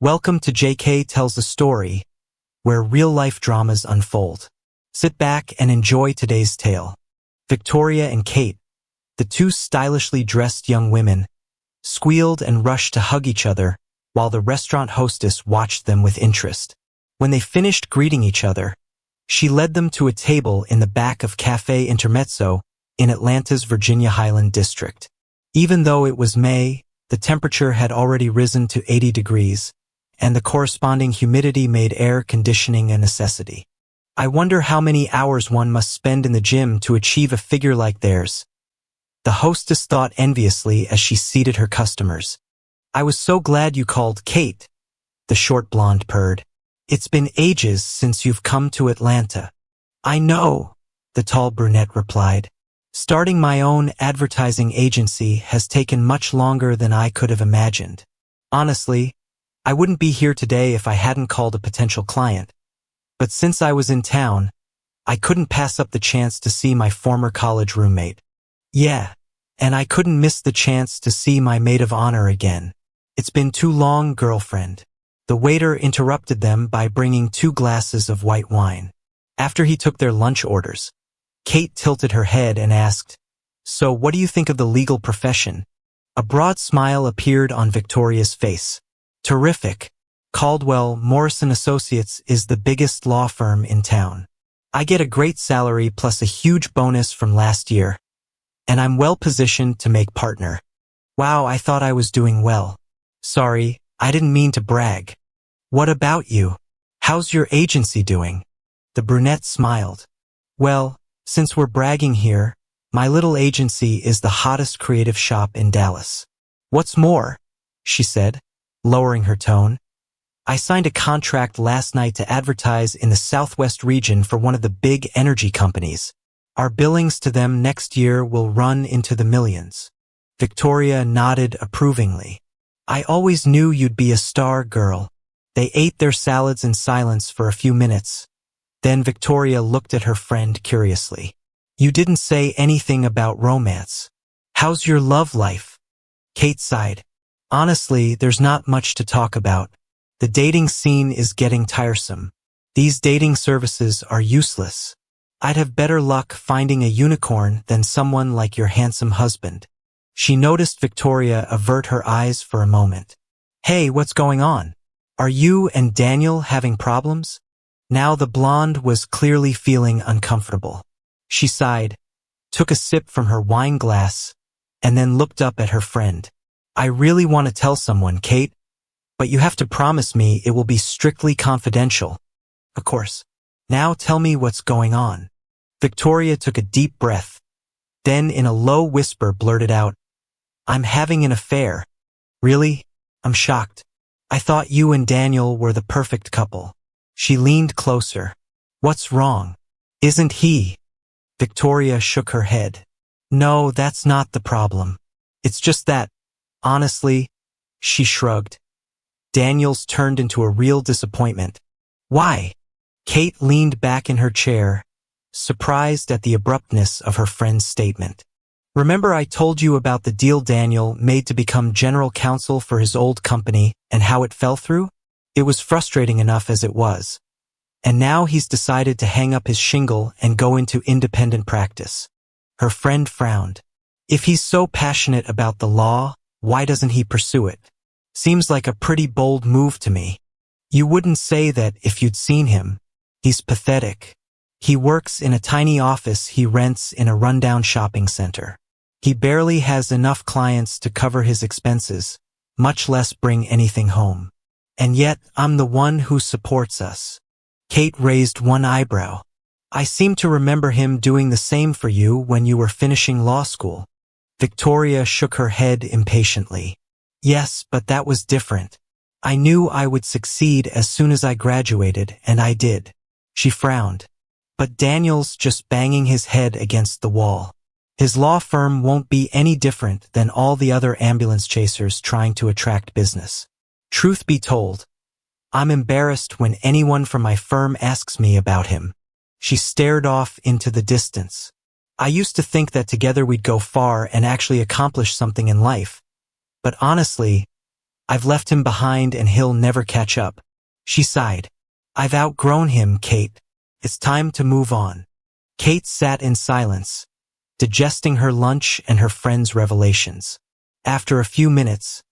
Welcome to JK Tells a Story, where real-life dramas unfold. Sit back and enjoy today's tale. Victoria and Kate, the two stylishly dressed young women, squealed and rushed to hug each other while the restaurant hostess watched them with interest. When they finished greeting each other, she led them to a table in the back of Café Intermezzo in Atlanta's Virginia Highland district. Even though it was May, the temperature had already risen to 80 degrees, and the corresponding humidity made air conditioning a necessity. I wonder how many hours one must spend in the gym to achieve a figure like theirs, the hostess thought enviously as she seated her customers. I was so glad you called, Kate, the short blonde purred. It's been ages since you've come to Atlanta. I know, the tall brunette replied. Starting my own advertising agency has taken much longer than I could have imagined. Honestly, I wouldn't be here today if I hadn't called a potential client. But since I was in town, I couldn't pass up the chance to see my former college roommate. Yeah, and I couldn't miss the chance to see my maid of honor again. It's been too long, girlfriend. The waiter interrupted them by bringing 2 glasses of white wine. After he took their lunch orders, Kate tilted her head and asked, "So what do you think of the legal profession?" A broad smile appeared on Victoria's face. Terrific. Caldwell Morrison Associates is the biggest law firm in town. I get a great salary plus a huge bonus from last year, and I'm well positioned to make partner. Wow, I thought I was doing well. Sorry, I didn't mean to brag. What about you? How's your agency doing? The brunette smiled. Well, since we're bragging here, my little agency is the hottest creative shop in Dallas. What's more, she said, lowering her tone, I signed a contract last night to advertise in the Southwest region for one of the big energy companies. Our billings to them next year will run into the millions. Victoria nodded approvingly. I always knew you'd be a star, girl. They ate their salads in silence for a few minutes. Then Victoria looked at her friend curiously. You didn't say anything about romance. How's your love life? Kate sighed. Honestly, there's not much to talk about. The dating scene is getting tiresome. These dating services are useless. I'd have better luck finding a unicorn than someone like your handsome husband. She noticed Victoria avert her eyes for a moment. Hey, what's going on? Are you and Daniel having problems? Now the blonde was clearly feeling uncomfortable. She sighed, took a sip from her wine glass, and then looked up at her friend. I really want to tell someone, Kate, but you have to promise me it will be strictly confidential. Of course. Now tell me what's going on. Victoria took a deep breath, then in a low whisper blurted out, I'm having an affair. Really? I'm shocked. I thought you and Daniel were the perfect couple. She leaned closer. What's wrong? Isn't he? Victoria shook her head. No, that's not the problem. It's just that, honestly, she shrugged. Daniel's turned into a real disappointment. Why? Kate leaned back in her chair, surprised at the abruptness of her friend's statement. Remember I told you about the deal Daniel made to become general counsel for his old company and how it fell through? It was frustrating enough as it was. And now he's decided to hang up his shingle and go into independent practice. Her friend frowned. If he's so passionate about the law, why doesn't he pursue it? Seems like a pretty bold move to me. You wouldn't say that if you'd seen him. He's pathetic. He works in a tiny office he rents in a rundown shopping center. He barely has enough clients to cover his expenses, much less bring anything home. And yet, I'm the one who supports us. Kate raised one eyebrow. I seem to remember him doing the same for you when you were finishing law school. Victoria shook her head impatiently. Yes, but that was different. I knew I would succeed as soon as I graduated, and I did. She frowned. But Daniel's just banging his head against the wall. His law firm won't be any different than all the other ambulance chasers trying to attract business. Truth be told, I'm embarrassed when anyone from my firm asks me about him. She stared off into the distance. I used to think that together we'd go far and actually accomplish something in life. But honestly, I've left him behind and he'll never catch up. She sighed. I've outgrown him, Kate. It's time to move on. Kate sat in silence, digesting her lunch and her friend's revelations. After a few minutes,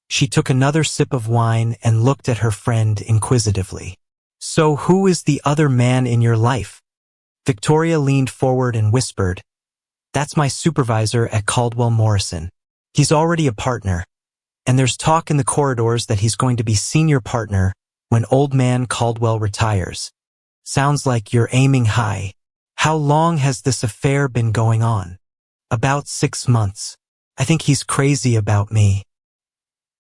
she took another sip of wine and looked at her friend inquisitively. So who is the other man in your life? Victoria leaned forward and whispered, That's my supervisor at Caldwell Morrison. He's already a partner, and there's talk in the corridors that he's going to be senior partner when old man Caldwell retires. Sounds like you're aiming high. How long has this affair been going on? About 6 months. I think he's crazy about me.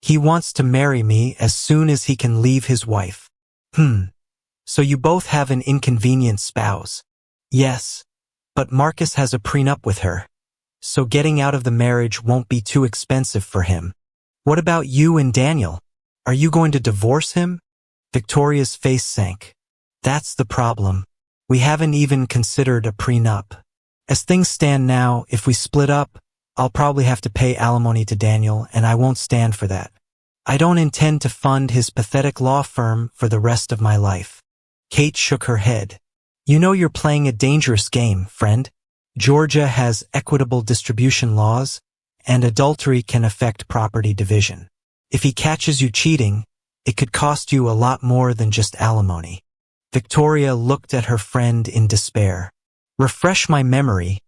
He wants to marry me as soon as he can leave his wife. So you both have an inconvenient spouse. Yes, but Marcus has a prenup with her, so getting out of the marriage won't be too expensive for him. What about you and Daniel? Are you going to divorce him? Victoria's face sank. That's the problem. We haven't even considered a prenup. As things stand now, if we split up, I'll probably have to pay alimony to Daniel, and I won't stand for that. I don't intend to fund his pathetic law firm for the rest of my life. Kate shook her head. You know you're playing a dangerous game, friend. Georgia has equitable distribution laws, and adultery can affect property division. If he catches you cheating, it could cost you a lot more than just alimony. Victoria looked at her friend in despair. Refresh my memory.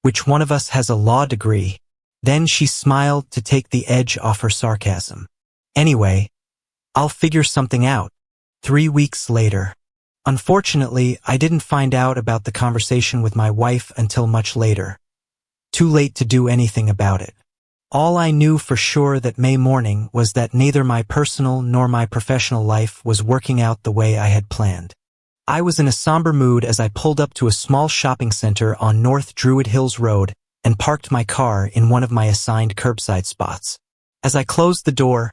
Which one of us has a law degree? Then she smiled to take the edge off her sarcasm. Anyway, I'll figure something out. 3 weeks later. Unfortunately, I didn't find out about the conversation with my wife until much later. Too late to do anything about it. All I knew for sure that May morning was that neither my personal nor my professional life was working out the way I had planned. I was in a somber mood as I pulled up to a small shopping center on North Druid Hills Road and parked my car in one of my assigned curbside spots. As I closed the door,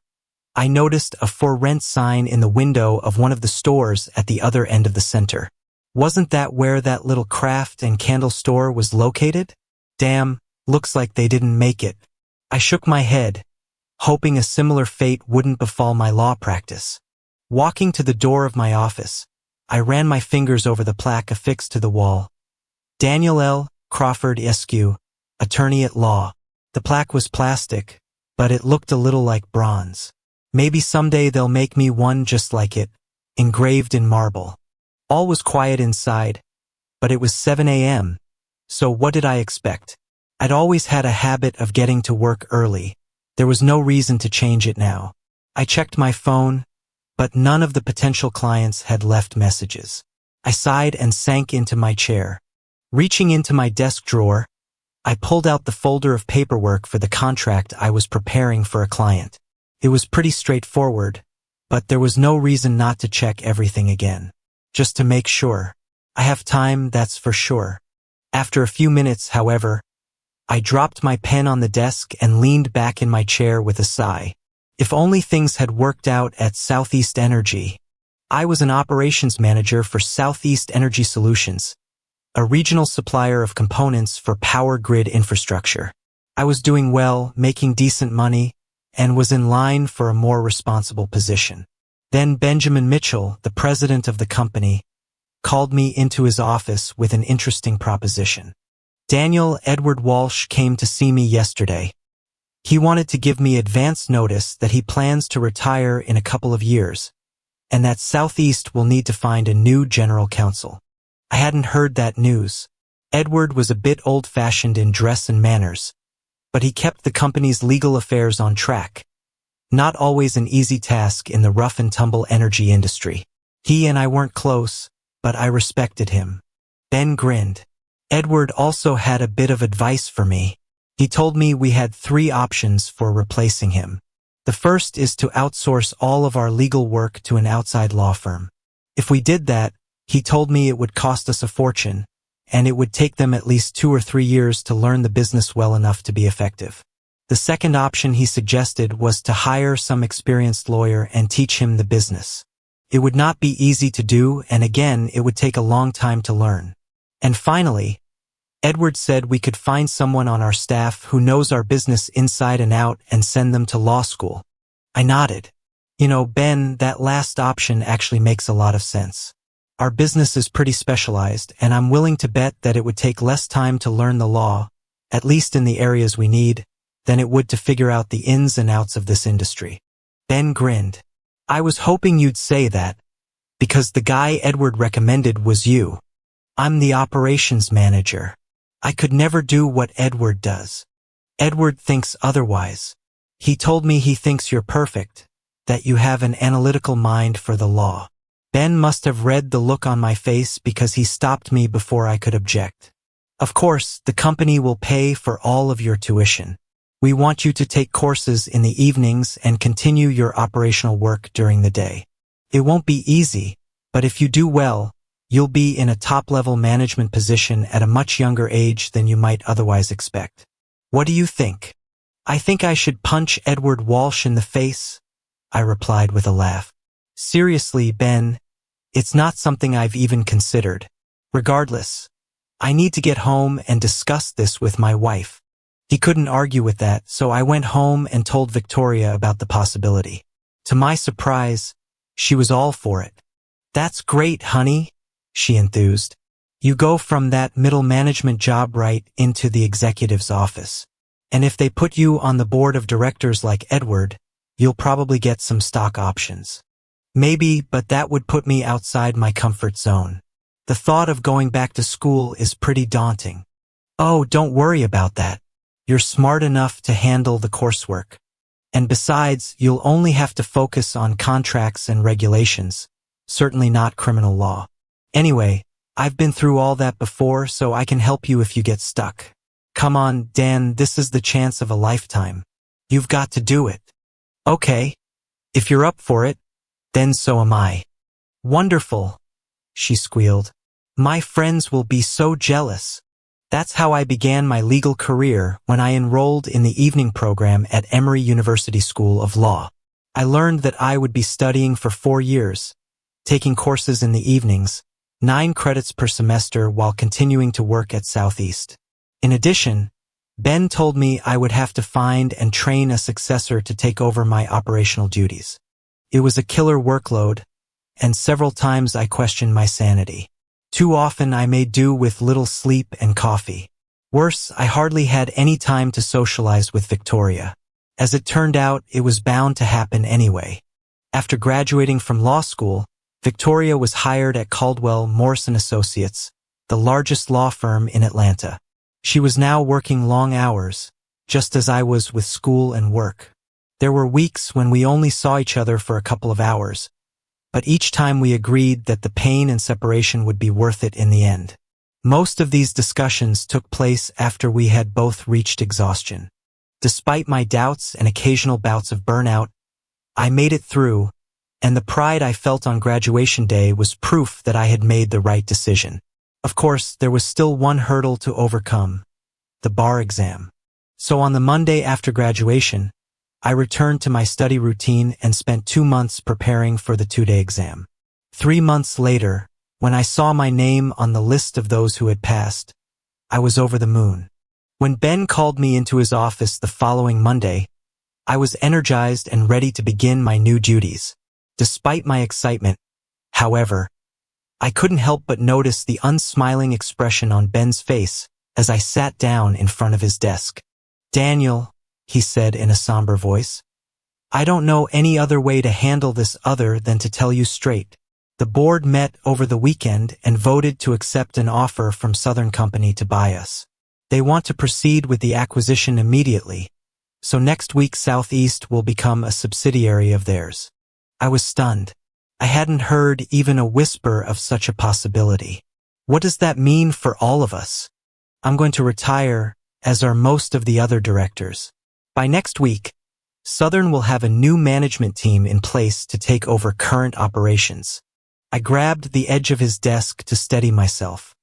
I noticed a for rent sign in the window of one of the stores at the other end of the center. Wasn't that where that little craft and candle store was located? Damn, looks like they didn't make it. I shook my head, hoping a similar fate wouldn't befall my law practice. Walking to the door of my office, I ran my fingers over the plaque affixed to the wall. Daniel L. Crawford Esq., attorney at law. The plaque was plastic, but it looked a little like bronze. Maybe someday they'll make me one just like it, engraved in marble. All was quiet inside, but it was 7 a.m., so what did I expect? I'd always had a habit of getting to work early. There was no reason to change it now. I checked my phone, but none of the potential clients had left messages. I sighed and sank into my chair. Reaching into my desk drawer, I pulled out the folder of paperwork for the contract I was preparing for a client. It was pretty straightforward, but there was no reason not to check everything again. Just to make sure. I have time, that's for sure. After a few minutes, however, I dropped my pen on the desk and leaned back in my chair with a sigh. If only things had worked out at Southeast Energy. I was an operations manager for Southeast Energy Solutions, a regional supplier of components for power grid infrastructure. I was doing well, making decent money, and was in line for a more responsible position. Then Benjamin Mitchell, the president of the company, called me into his office with an interesting proposition. Daniel Edward Walsh came to see me yesterday. He wanted to give me advance notice that he plans to retire in a couple of years, and that Southeast will need to find a new general counsel. I hadn't heard that news. Edward was a bit old-fashioned in dress and manners, but he kept the company's legal affairs on track. Not always an easy task in the rough-and-tumble energy industry. He and I weren't close, but I respected him. Ben grinned. Edward also had a bit of advice for me. He told me we had 3 options for replacing him. The first is to outsource all of our legal work to an outside law firm. If we did that, he told me it would cost us a fortune, and it would take them at least 2 or 3 years to learn the business well enough to be effective. The second option he suggested was to hire some experienced lawyer and teach him the business. It would not be easy to do, and again, it would take a long time to learn. And finally, Edward said we could find someone on our staff who knows our business inside and out and send them to law school. I nodded. You know, Ben, that last option actually makes a lot of sense. Our business is pretty specialized, and I'm willing to bet that it would take less time to learn the law, at least in the areas we need, than it would to figure out the ins and outs of this industry. Ben grinned. I was hoping you'd say that, because the guy Edward recommended was you. I'm the operations manager. I could never do what Edward does. Edward thinks otherwise. He told me he thinks you're perfect, that you have an analytical mind for the law. Ben must have read the look on my face because he stopped me before I could object. Of course, the company will pay for all of your tuition. We want you to take courses in the evenings and continue your operational work during the day. It won't be easy, but if you do well, you'll be in a top-level management position at a much younger age than you might otherwise expect. What do you think? I think I should punch Edward Walsh in the face, I replied with a laugh. Seriously, Ben, it's not something I've even considered. Regardless, I need to get home and discuss this with my wife. He couldn't argue with that, so I went home and told Victoria about the possibility. To my surprise, she was all for it. That's great, honey, she enthused. You go from that middle management job right into the executive's office. And if they put you on the board of directors like Edward, you'll probably get some stock options. Maybe, but that would put me outside my comfort zone. The thought of going back to school is pretty daunting. Oh, don't worry about that. You're smart enough to handle the coursework. And besides, you'll only have to focus on contracts and regulations, certainly not criminal law. Anyway, I've been through all that before, so I can help you if you get stuck. Come on, Dan, this is the chance of a lifetime. You've got to do it. Okay. If you're up for it, then so am I. Wonderful, she squealed. My friends will be so jealous. That's how I began my legal career when I enrolled in the evening program at Emory University School of Law. I learned that I would be studying for 4 years, taking courses in the evenings, 9 credits per semester while continuing to work at Southeast. In addition, Ben told me I would have to find and train a successor to take over my operational duties. It was a killer workload, and several times I questioned my sanity. Too often I made do with little sleep and coffee. Worse, I hardly had any time to socialize with Victoria. As it turned out, it was bound to happen anyway. After graduating from law school, Victoria was hired at Caldwell Morrison Associates, the largest law firm in Atlanta. She was now working long hours, just as I was with school and work. There were weeks when we only saw each other for a couple of hours, but each time we agreed that the pain and separation would be worth it in the end. Most of these discussions took place after we had both reached exhaustion. Despite my doubts and occasional bouts of burnout, I made it through, and the pride I felt on graduation day was proof that I had made the right decision. Of course, there was still one hurdle to overcome: the bar exam. So on the Monday after graduation, I returned to my study routine and spent 2 months preparing for the 2-day exam. 3 months later, when I saw my name on the list of those who had passed, I was over the moon. When Ben called me into his office the following Monday, I was energized and ready to begin my new duties. Despite my excitement, however, I couldn't help but notice the unsmiling expression on Ben's face as I sat down in front of his desk. Daniel, he said in a somber voice, I don't know any other way to handle this other than to tell you straight. The board met over the weekend and voted to accept an offer from Southern Company to buy us. They want to proceed with the acquisition immediately, so next week Southeast will become a subsidiary of theirs. I was stunned. I hadn't heard even a whisper of such a possibility. What does that mean for all of us? I'm going to retire, as are most of the other directors. By next week, Southern will have a new management team in place to take over current operations. I grabbed the edge of his desk to steady myself.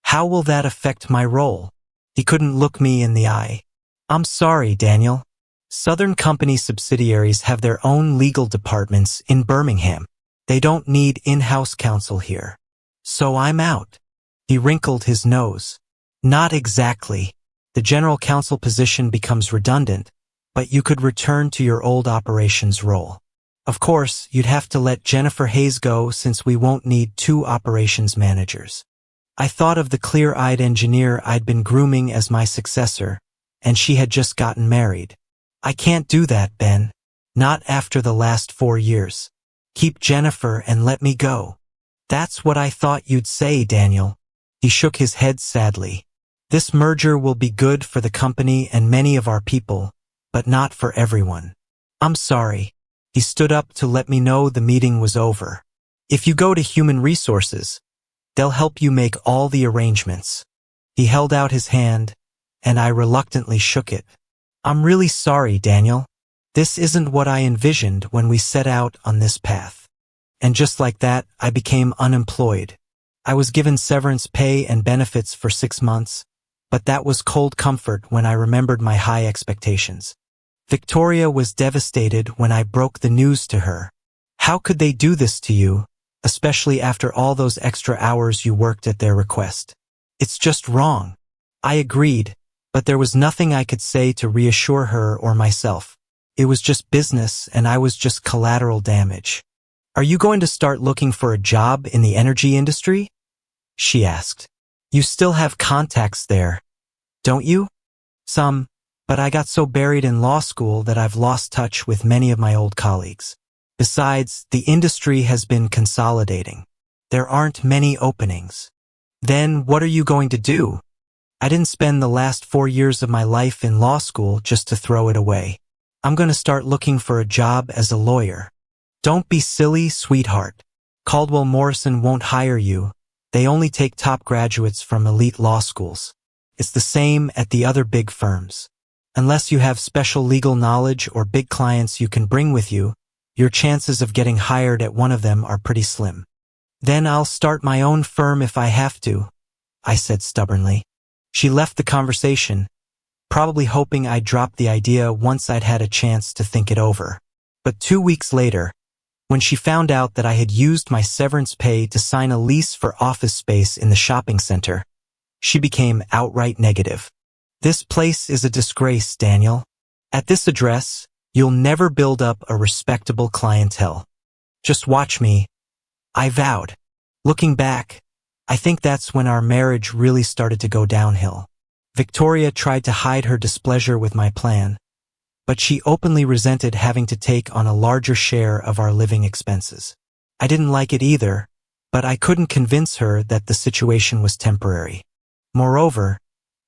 How will that affect my role? He couldn't look me in the eye. I'm sorry, Daniel. Southern Company subsidiaries have their own legal departments in Birmingham. They don't need in-house counsel here. So I'm out. He wrinkled his nose. Not exactly. The general counsel position becomes redundant, but you could return to your old operations role. Of course, you'd have to let Jennifer Hayes go since we won't need 2 operations managers. I thought of the clear-eyed engineer I'd been grooming as my successor, and she had just gotten married. I can't do that, Ben. Not after the last 4 years. Keep Jennifer and let me go. That's what I thought you'd say, Daniel. He shook his head sadly. This merger will be good for the company and many of our people, but not for everyone. I'm sorry. He stood up to let me know the meeting was over. If you go to Human Resources, they'll help you make all the arrangements. He held out his hand, and I reluctantly shook it. I'm really sorry, Daniel. This isn't what I envisioned when we set out on this path. And just like that, I became unemployed. I was given severance pay and benefits for 6 months, but that was cold comfort when I remembered my high expectations. Victoria was devastated when I broke the news to her. How could they do this to you, especially after all those extra hours you worked at their request? It's just wrong. I agreed, but there was nothing I could say to reassure her or myself. It was just business, and I was just collateral damage. Are you going to start looking for a job in the energy industry? She asked. You still have contacts there, don't you? Some, but I got so buried in law school that I've lost touch with many of my old colleagues. Besides, the industry has been consolidating. There aren't many openings. Then what are you going to do? I didn't spend the last 4 years of my life in law school just to throw it away. I'm going to start looking for a job as a lawyer. Don't be silly, sweetheart. Caldwell Morrison won't hire you. They only take top graduates from elite law schools. It's the same at the other big firms. Unless you have special legal knowledge or big clients you can bring with you, your chances of getting hired at one of them are pretty slim. Then I'll start my own firm if I have to, I said stubbornly. She left the conversation, probably hoping I'd drop the idea once I'd had a chance to think it over. But 2 weeks later, when she found out that I had used my severance pay to sign a lease for office space in the shopping center, she became outright negative. This place is a disgrace, Daniel. At this address, you'll never build up a respectable clientele. Just watch me, I vowed. Looking back, I think that's when our marriage really started to go downhill. Victoria tried to hide her displeasure with my plan, but she openly resented having to take on a larger share of our living expenses. I didn't like it either, but I couldn't convince her that the situation was temporary. Moreover,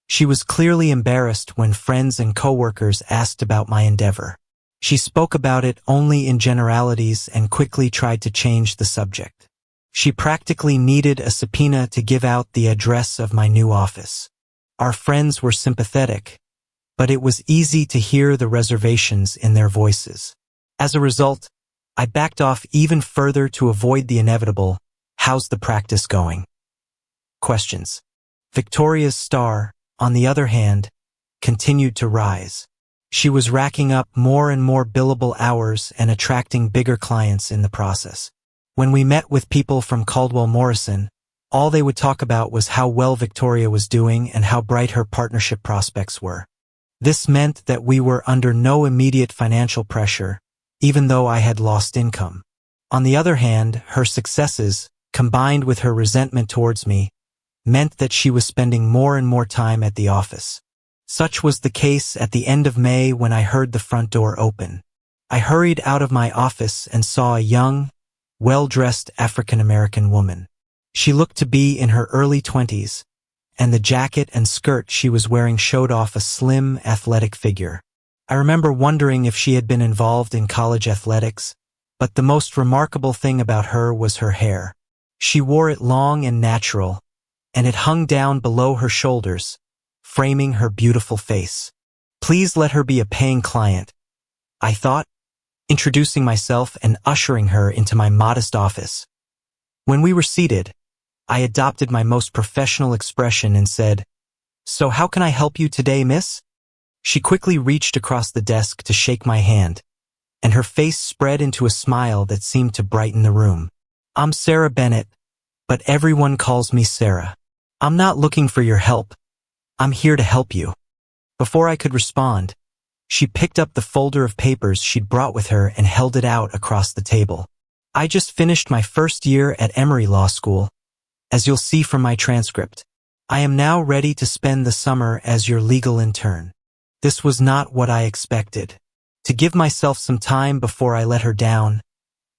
she was clearly embarrassed when friends and coworkers asked about my endeavor. She spoke about it only in generalities and quickly tried to change the subject. She practically needed a subpoena to give out the address of my new office. Our friends were sympathetic, but it was easy to hear the reservations in their voices. As a result, I backed off even further to avoid the inevitable, "How's the practice going?" questions. Victoria's star, on the other hand, continued to rise. She was racking up more and more billable hours and attracting bigger clients in the process. When we met with people from Caldwell Morrison, all they would talk about was how well Victoria was doing and how bright her partnership prospects were. This meant that we were under no immediate financial pressure, even though I had lost income. On the other hand, her successes, combined with her resentment towards me, meant that she was spending more and more time at the office. Such was the case at the end of May when I heard the front door open. I hurried out of my office and saw a young, well-dressed African-American woman. She looked to be in her early 20s, and the jacket and skirt she was wearing showed off a slim, athletic figure. I remember wondering if she had been involved in college athletics, but the most remarkable thing about her was her hair. She wore it long and natural, and it hung down below her shoulders, framing her beautiful face. Please let her be a paying client, I thought, introducing myself and ushering her into my modest office. When we were seated, I adopted my most professional expression and said, "So how can I help you today, miss?" She quickly reached across the desk to shake my hand, and her face spread into a smile that seemed to brighten the room. "I'm Sarah Bennett, but everyone calls me Sarah. I'm not looking for your help. I'm here to help you." Before I could respond, She picked up the folder of papers she'd brought with her and held it out across the table. I just finished my first year at Emory Law School, as you'll see from my transcript. I am now ready to spend the summer as your legal intern. This was not what I expected. To give myself some time before I let her down,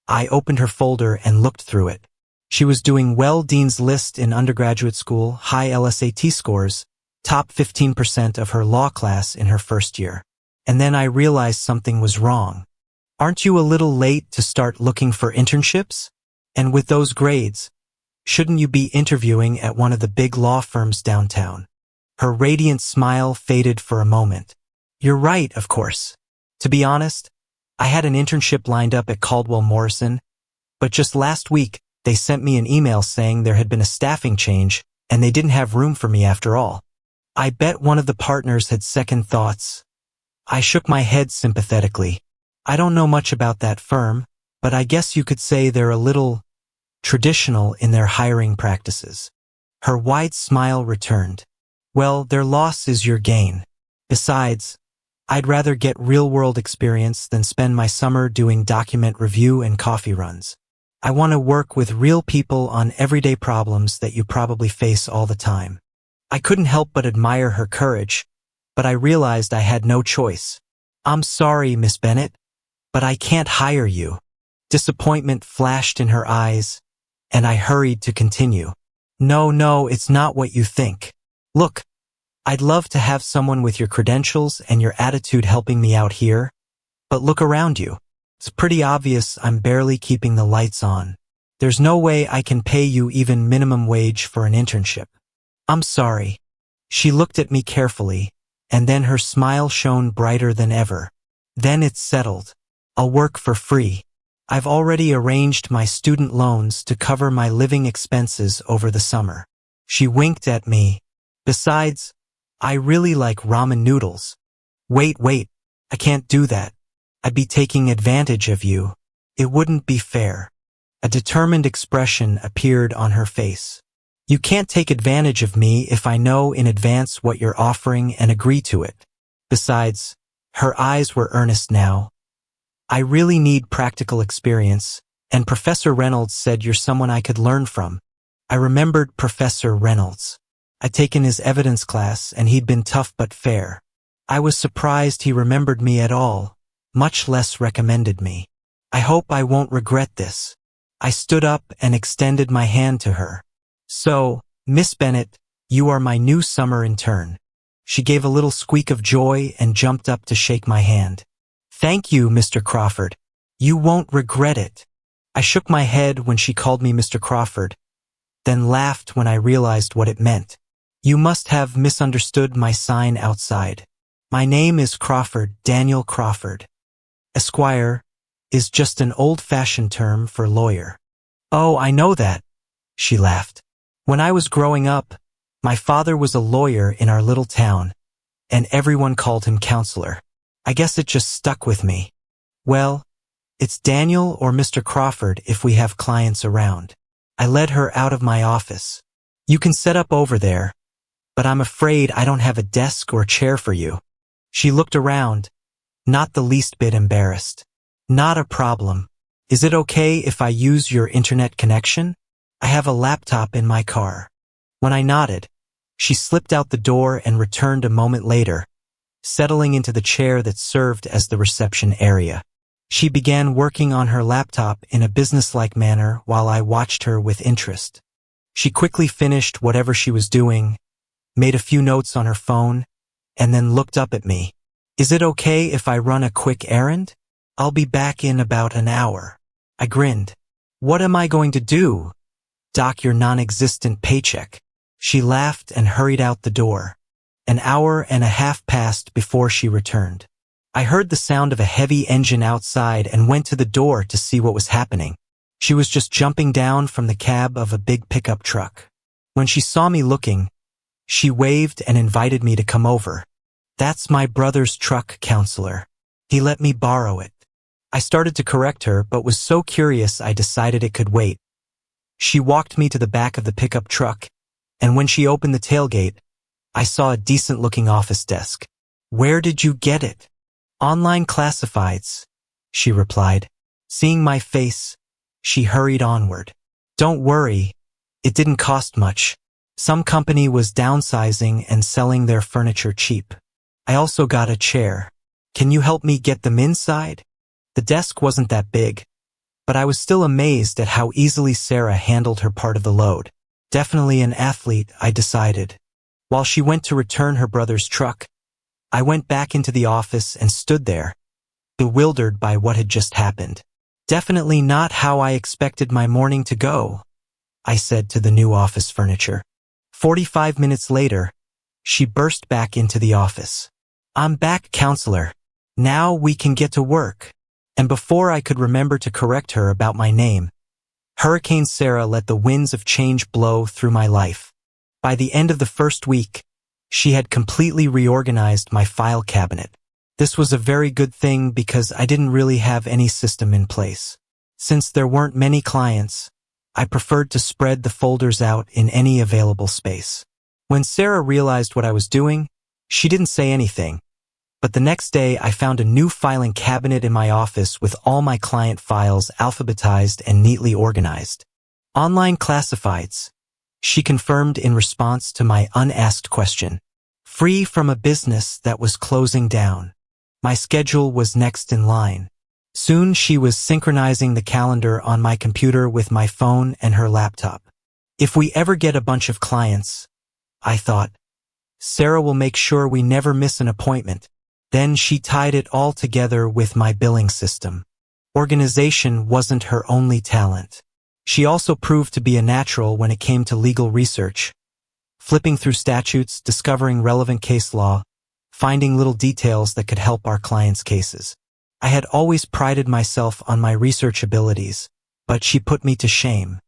I opened her folder and looked through it. She was doing well. Dean's List in undergraduate school, high LSAT scores, top 15% of her law class in her first year. And then I realized something was wrong. Aren't you a little late to start looking for internships? And with those grades, shouldn't you be interviewing at one of the big law firms downtown? Her radiant smile faded for a moment. You're right, of course. To be honest, I had an internship lined up at Caldwell Morrison, but just last week, they sent me an email saying there had been a staffing change and they didn't have room for me after all. I bet one of the partners had second thoughts. I shook my head sympathetically. I don't know much about that firm, but I guess you could say they're a little traditional in their hiring practices. Her wide smile returned. Well, their loss is your gain. Besides, I'd rather get real-world experience than spend my summer doing document review and coffee runs. I want to work with real people on everyday problems that you probably face all the time. I couldn't help but admire her courage, but I realized I had no choice. I'm sorry, Miss Bennett, but I can't hire you. Disappointment flashed in her eyes, and I hurried to continue. No, it's not what you think. Look, I'd love to have someone with your credentials and your attitude helping me out here, but look around you. It's pretty obvious I'm barely keeping the lights on. There's no way I can pay you even minimum wage for an internship. I'm sorry. She looked at me carefully, and then her smile shone brighter than ever. Then it's settled. I'll work for free. I've already arranged my student loans to cover my living expenses over the summer. She winked at me. Besides, I really like ramen noodles. Wait, I can't do that. I'd be taking advantage of you. It wouldn't be fair. A determined expression appeared on her face. You can't take advantage of me if I know in advance what you're offering and agree to it. Besides, her eyes were earnest now. I really need practical experience, and Professor Reynolds said you're someone I could learn from. I remembered Professor Reynolds. I'd taken his evidence class, and he'd been tough but fair. I was surprised he remembered me at all, much less recommended me. I hope I won't regret this. I stood up and extended my hand to her. So, Miss Bennett, you are my new summer intern. She gave a little squeak of joy and jumped up to shake my hand. Thank you, Mr. Crawford. You won't regret it. I shook my head when she called me Mr. Crawford, then laughed when I realized what it meant. You must have misunderstood my sign outside. My name is Crawford, Daniel Crawford. Esquire is just an old-fashioned term for lawyer. Oh, I know that, she laughed. When I was growing up, my father was a lawyer in our little town, and everyone called him counselor. I guess it just stuck with me. Well, it's Daniel or Mr. Crawford if we have clients around. I led her out of my office. You can set up over there, but I'm afraid I don't have a desk or chair for you. She looked around, not the least bit embarrassed. Not a problem. Is it okay if I use your internet connection? I have a laptop in my car. When I nodded, she slipped out the door and returned a moment later, settling into the chair that served as the reception area. She began working on her laptop in a businesslike manner while I watched her with interest. She quickly finished whatever she was doing, made a few notes on her phone, and then looked up at me. Is it okay if I run a quick errand? I'll be back in about an hour. I grinned. What am I going to do? Dock your non-existent paycheck. She laughed and hurried out the door. An hour and a half passed before she returned. I heard the sound of a heavy engine outside and went to the door to see what was happening. She was just jumping down from the cab of a big pickup truck. When she saw me looking, she waved and invited me to come over. That's my brother's truck, counselor. He let me borrow it. I started to correct her, but was so curious I decided it could wait. She walked me to the back of the pickup truck, and when she opened the tailgate, I saw a decent-looking office desk. Where did you get it? Online classifieds, she replied. Seeing my face, she hurried onward. Don't worry, it didn't cost much. Some company was downsizing and selling their furniture cheap. I also got a chair. Can you help me get them inside? The desk wasn't that big, but I was still amazed at how easily Sarah handled her part of the load. Definitely an athlete, I decided. While she went to return her brother's truck, I went back into the office and stood there, bewildered by what had just happened. Definitely not how I expected my morning to go, I said to the new office furniture. 45 minutes later, she burst back into the office. I'm back, counselor. Now we can get to work. And before I could remember to correct her about my name, Hurricane Sarah let the winds of change blow through my life. By the end of the first week, she had completely reorganized my file cabinet. This was a very good thing because I didn't really have any system in place. Since there weren't many clients, I preferred to spread the folders out in any available space. When Sarah realized what I was doing, she didn't say anything. But the next day I found a new filing cabinet in my office with all my client files alphabetized and neatly organized. Online classifieds, she confirmed in response to my unasked question. Free from a business that was closing down. My schedule was next in line. Soon she was synchronizing the calendar on my computer with my phone and her laptop. If we ever get a bunch of clients, I thought, Sarah will make sure we never miss an appointment. Then she tied it all together with my billing system. Organization wasn't her only talent. She also proved to be a natural when it came to legal research. Flipping through statutes, discovering relevant case law, finding little details that could help our clients' cases. I had always prided myself on my research abilities, but she put me to shame.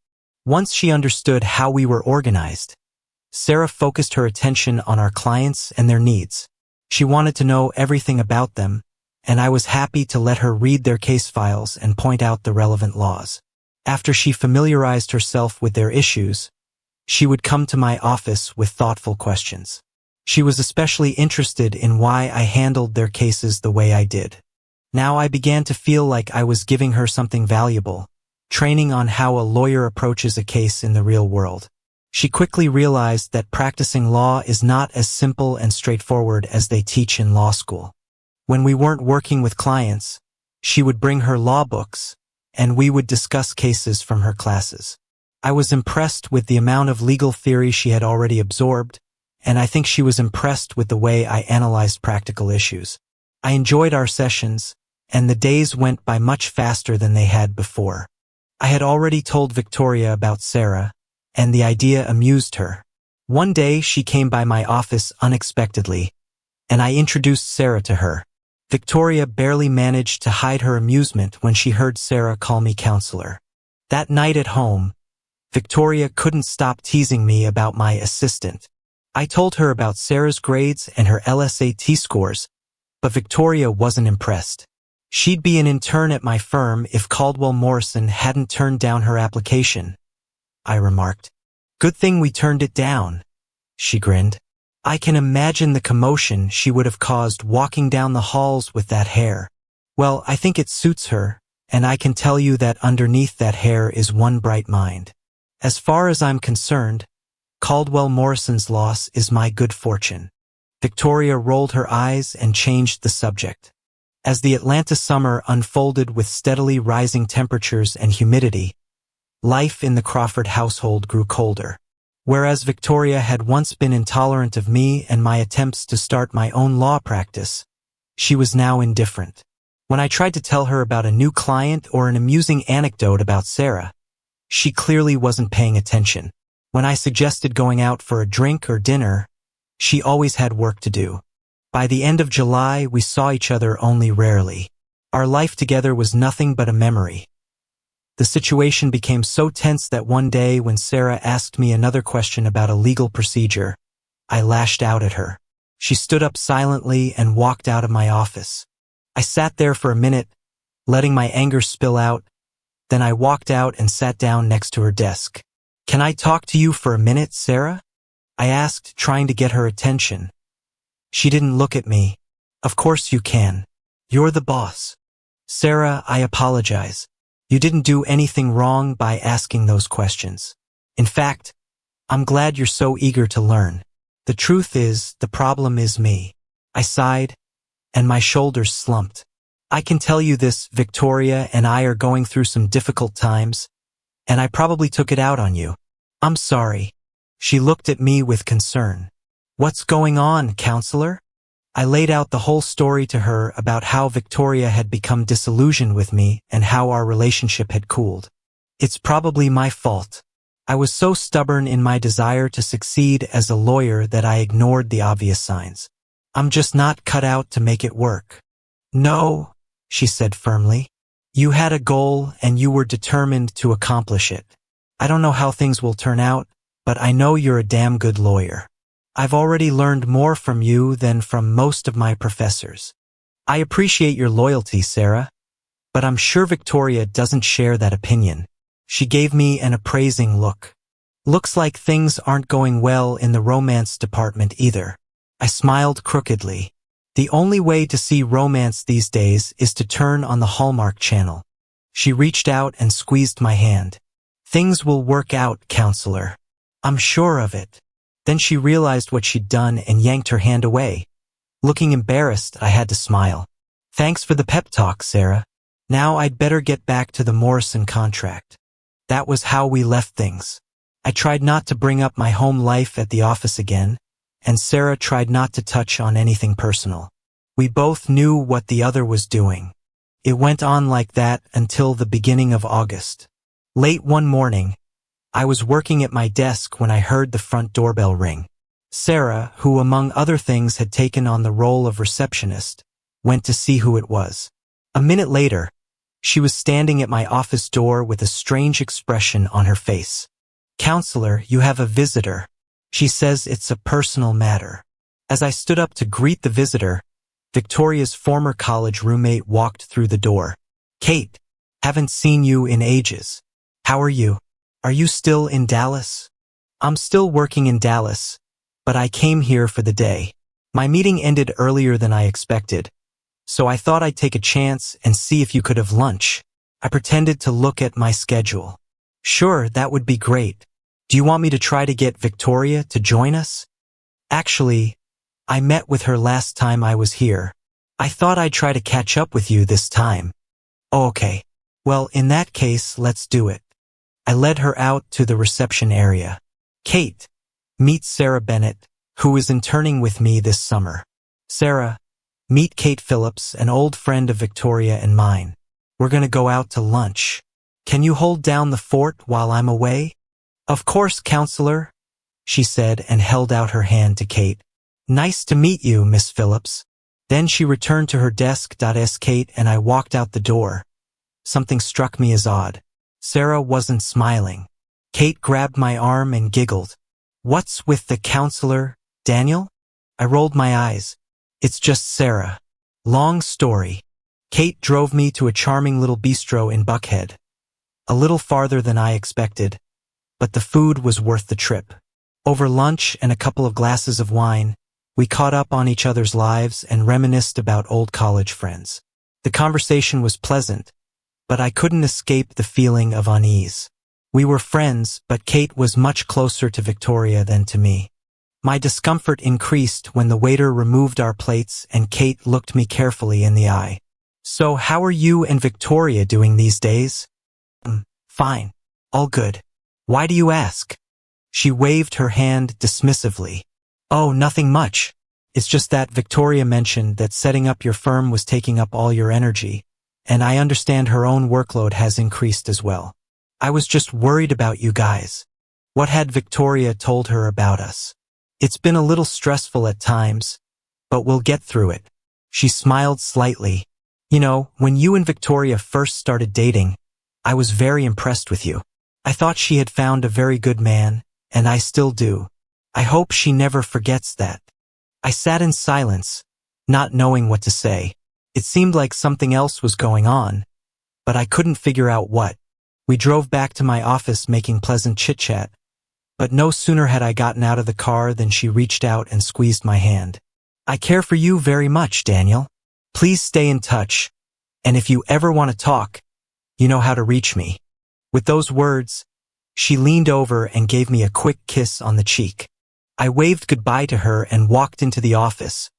Once she understood how we were organized, Sarah focused her attention on our clients and their needs. She wanted to know everything about them, and I was happy to let her read their case files and point out the relevant laws. After she familiarized herself with their issues, she would come to my office with thoughtful questions. She was especially interested in why I handled their cases the way I did. Now I began to feel like I was giving her something valuable, training on how a lawyer approaches a case in the real world. She quickly realized that practicing law is not as simple and straightforward as they teach in law school. When we weren't working with clients, she would bring her law books, and we would discuss cases from her classes. I was impressed with the amount of legal theory she had already absorbed, and I think she was impressed with the way I analyzed practical issues. I enjoyed our sessions, and the days went by much faster than they had before. I had already told Victoria about Sarah, and the idea amused her. One day she came by my office unexpectedly, and I introduced Sarah to her. Victoria barely managed to hide her amusement when she heard Sarah call me counselor. That night at home, Victoria couldn't stop teasing me about my assistant. I told her about Sarah's grades and her LSAT scores, but Victoria wasn't impressed. She'd be an intern at my firm if Caldwell Morrison hadn't turned down her application, I remarked. Good thing we turned it down, she grinned. I can imagine the commotion she would have caused walking down the halls with that hair. Well, I think it suits her, and I can tell you that underneath that hair is one bright mind. As far as I'm concerned, Caldwell Morrison's loss is my good fortune. Victoria rolled her eyes and changed the subject. As the Atlanta summer unfolded with steadily rising temperatures and humidity, life in the Crawford household grew colder. Whereas Victoria had once been intolerant of me and my attempts to start my own law practice, she was now indifferent. When I tried to tell her about a new client or an amusing anecdote about Sarah, she clearly wasn't paying attention. When I suggested going out for a drink or dinner, she always had work to do. By the end of July, we saw each other only rarely. Our life together was nothing but a memory. The situation became so tense that one day when Sarah asked me another question about a legal procedure, I lashed out at her. She stood up silently and walked out of my office. I sat there for a minute, letting my anger spill out. Then I walked out and sat down next to her desk. Can I talk to you for a minute, Sarah? I asked, trying to get her attention. She didn't look at me. Of course you can. You're the boss. Sarah, I apologize. You didn't do anything wrong by asking those questions. In fact, I'm glad you're so eager to learn. The truth is, the problem is me. I sighed, and my shoulders slumped. I can tell you this, Victoria and I are going through some difficult times, and I probably took it out on you. I'm sorry. She looked at me with concern. What's going on, counselor? I laid out the whole story to her about how Victoria had become disillusioned with me and how our relationship had cooled. It's probably my fault. I was so stubborn in my desire to succeed as a lawyer that I ignored the obvious signs. I'm just not cut out to make it work. No, she said firmly. You had a goal and you were determined to accomplish it. I don't know how things will turn out, but I know you're a damn good lawyer. I've already learned more from you than from most of my professors. I appreciate your loyalty, Sarah, but I'm sure Victoria doesn't share that opinion. She gave me an appraising look. Looks like things aren't going well in the romance department either. I smiled crookedly. The only way to see romance these days is to turn on the Hallmark Channel. She reached out and squeezed my hand. Things will work out, counselor. I'm sure of it. Then she realized what she'd done and yanked her hand away. Looking embarrassed, I had to smile. Thanks for the pep talk, Sarah. Now I'd better get back to the Morrison contract. That was how we left things. I tried not to bring up my home life at the office again, and Sarah tried not to touch on anything personal. We both knew what the other was doing. It went on like that until the beginning of August. Late one morning, I was working at my desk when I heard the front doorbell ring. Sarah, who among other things had taken on the role of receptionist, went to see who it was. A minute later, she was standing at my office door with a strange expression on her face. Counselor, you have a visitor. She says it's a personal matter. As I stood up to greet the visitor, Victoria's former college roommate walked through the door. Kate, haven't seen you in ages. How are you? Are you still in Dallas? I'm still working in Dallas, but I came here for the day. My meeting ended earlier than I expected, so I thought I'd take a chance and see if you could have lunch. I pretended to look at my schedule. Sure, that would be great. Do you want me to try to get Victoria to join us? Actually, I met with her last time I was here. I thought I'd try to catch up with you this time. Oh, okay. Well, in that case, let's do it. I led her out to the reception area. Kate, meet Sarah Bennett, who is interning with me this summer. Sarah, meet Kate Phillips, an old friend of Victoria and mine. We're gonna go out to lunch. Can you hold down the fort while I'm away? Of course, counselor, she said and held out her hand to Kate. Nice to meet you, Miss Phillips. Then she returned to her desk. Kate and I walked out the door. Something struck me as odd. Sarah wasn't smiling. Kate grabbed my arm and giggled. What's with the counselor, Daniel? I rolled my eyes. It's just Sarah. Long story. Kate drove me to a charming little bistro in Buckhead. A little farther than I expected, but the food was worth the trip. Over lunch and a couple of glasses of wine, we caught up on each other's lives and reminisced about old college friends. The conversation was pleasant, but I couldn't escape the feeling of unease. We were friends, but Kate was much closer to Victoria than to me. My discomfort increased when the waiter removed our plates and Kate looked me carefully in the eye. So how are you and Victoria doing these days? Fine. All good. Why do you ask? She waved her hand dismissively. Oh, nothing much. It's just that Victoria mentioned that setting up your firm was taking up all your energy, and I understand her own workload has increased as well. I was just worried about you guys. What had Victoria told her about us? It's been a little stressful at times, but we'll get through it. She smiled slightly. You know, when you and Victoria first started dating, I was very impressed with you. I thought she had found a very good man, and I still do. I hope she never forgets that. I sat in silence, not knowing what to say. It seemed like something else was going on, but I couldn't figure out what. We drove back to my office making pleasant chit-chat, but no sooner had I gotten out of the car than she reached out and squeezed my hand. I care for you very much, Daniel. Please stay in touch, and if you ever want to talk, you know how to reach me." With those words, she leaned over and gave me a quick kiss on the cheek. I waved goodbye to her and walked into the office,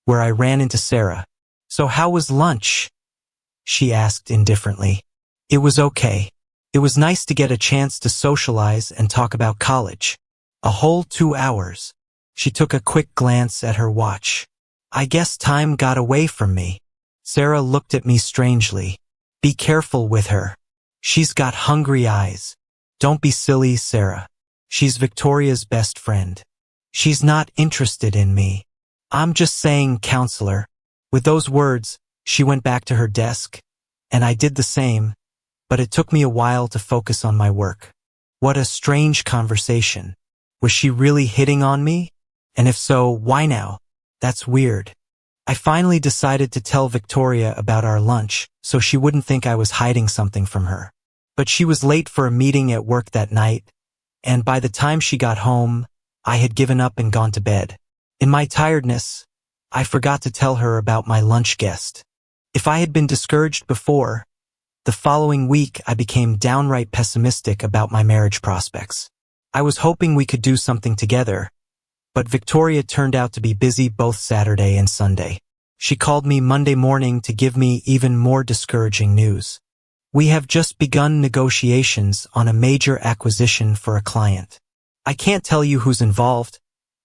where I ran into Sarah. "So how was lunch?" she asked indifferently. "It was okay. It was nice to get a chance to socialize and talk about college. A whole 2 hours." She took a quick glance at her watch. "I guess time got away from me." Sarah looked at me strangely. "Be careful with her. She's got hungry eyes." "Don't be silly, Sarah. She's Victoria's best friend. She's not interested in me." "I'm just saying, counselor." With those words, she went back to her desk, and I did the same, but it took me a while to focus on my work. What a strange conversation. Was she really hitting on me? And if so, why now? That's weird. I finally decided to tell Victoria about our lunch so she wouldn't think I was hiding something from her. But she was late for a meeting at work that night, and by the time she got home, I had given up and gone to bed. In my tiredness, I forgot to tell her about my lunch guest. If I had been discouraged before, the following week I became downright pessimistic about my marriage prospects. I was hoping we could do something together, but Victoria turned out to be busy both Saturday and Sunday. She called me Monday morning to give me even more discouraging news. "We have just begun negotiations on a major acquisition for a client. I can't tell you who's involved,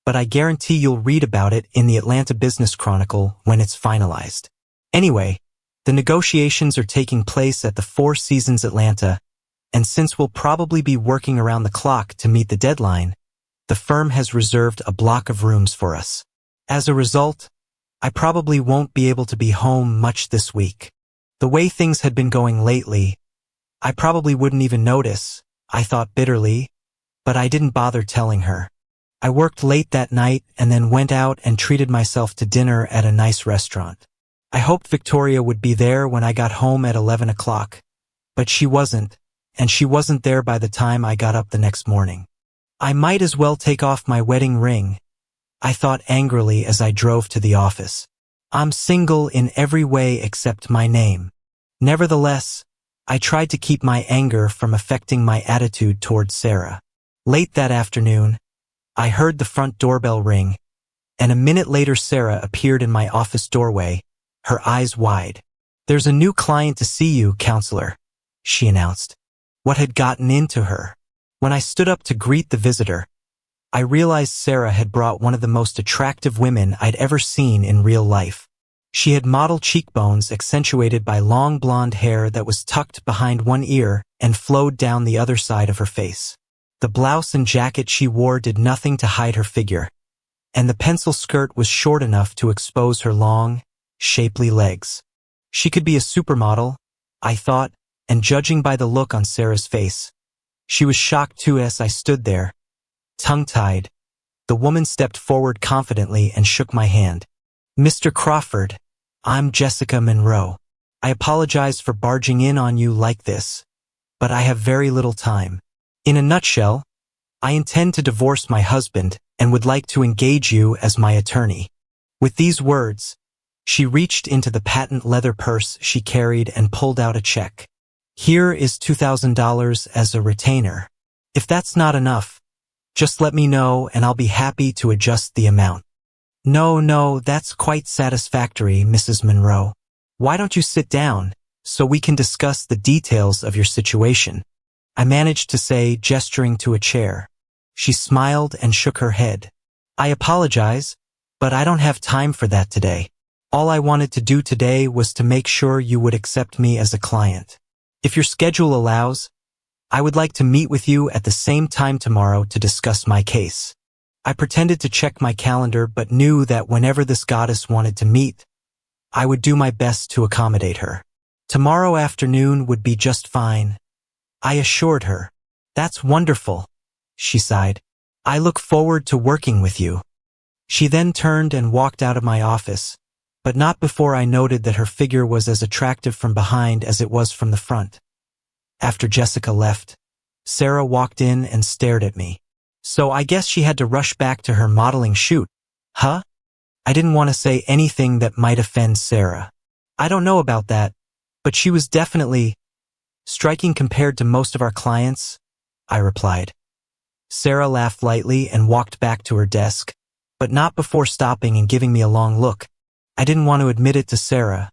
but I guarantee you'll read about it in the Atlanta Business Chronicle when it's finalized. Anyway, the negotiations are taking place at the Four Seasons Atlanta, and since we'll probably be working around the clock to meet the deadline, the firm has reserved a block of rooms for us. As a result, I probably won't be able to be home much this week. The way things had been going lately, I probably wouldn't even notice," I thought bitterly, but I didn't bother telling her. I worked late that night and then went out and treated myself to dinner at a nice restaurant. I hoped Victoria would be there when I got home at 11 o'clock, but she wasn't, and she wasn't there by the time I got up the next morning. I might as well take off my wedding ring, I thought angrily as I drove to the office. I'm single in every way except my name. Nevertheless, I tried to keep my anger from affecting my attitude towards Sarah. Late that afternoon, I heard the front doorbell ring, and a minute later Sarah appeared in my office doorway, her eyes wide. "There's a new client to see you, counselor," she announced. What had gotten into her? When I stood up to greet the visitor, I realized Sarah had brought one of the most attractive women I'd ever seen in real life. She had model cheekbones accentuated by long blonde hair that was tucked behind one ear and flowed down the other side of her face. The blouse and jacket she wore did nothing to hide her figure, and the pencil skirt was short enough to expose her long, shapely legs. She could be a supermodel, I thought, and judging by the look on Sarah's face, she was shocked too. As I stood there, tongue-tied, the woman stepped forward confidently and shook my hand. "Mr. Crawford, I'm Jessica Monroe. I apologize for barging in on you like this, but I have very little time. In a nutshell, I intend to divorce my husband and would like to engage you as my attorney." With these words, she reached into the patent leather purse she carried and pulled out a check. "Here is $2,000 as a retainer. If that's not enough, just let me know and I'll be happy to adjust the amount." No, that's quite satisfactory, Mrs. Monroe. Why don't you sit down so we can discuss the details of your situation?" I managed to say, gesturing to a chair. She smiled and shook her head. "I apologize, but I don't have time for that today. All I wanted to do today was to make sure you would accept me as a client. If your schedule allows, I would like to meet with you at the same time tomorrow to discuss my case." I pretended to check my calendar but knew that whenever this goddess wanted to meet, I would do my best to accommodate her. Tomorrow afternoon would be just fine, I assured her. "That's wonderful," she sighed. "I look forward to working with you." She then turned and walked out of my office, but not before I noted that her figure was as attractive from behind as it was from the front. After Jessica left, Sarah walked in and stared at me. So I guess she had to rush back to her modeling shoot, huh? I didn't want to say anything that might offend Sarah. I don't know about that, but she was definitely striking compared to most of our clients, I replied. Sarah laughed lightly and walked back to her desk, but not before stopping and giving me a long look. I didn't want to admit it to Sarah,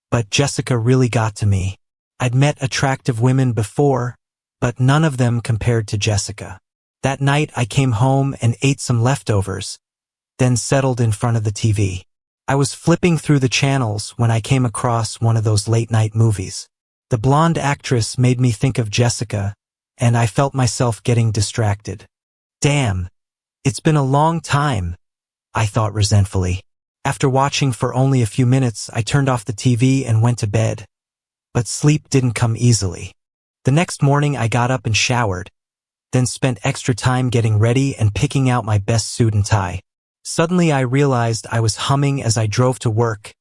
but Jessica really got to me. I'd met attractive women before, but none of them compared to Jessica. That night I came home and ate some leftovers, then settled in front of the TV. I was flipping through the channels when I came across one of those late-night movies. The blonde actress made me think of Jessica, and I felt myself getting distracted. Damn, it's been a long time, I thought resentfully. After watching for only a few minutes, I turned off the TV and went to bed. But sleep didn't come easily. The next morning I got up and showered, then spent extra time getting ready and picking out my best suit and tie. Suddenly I realized I was humming as I drove to work,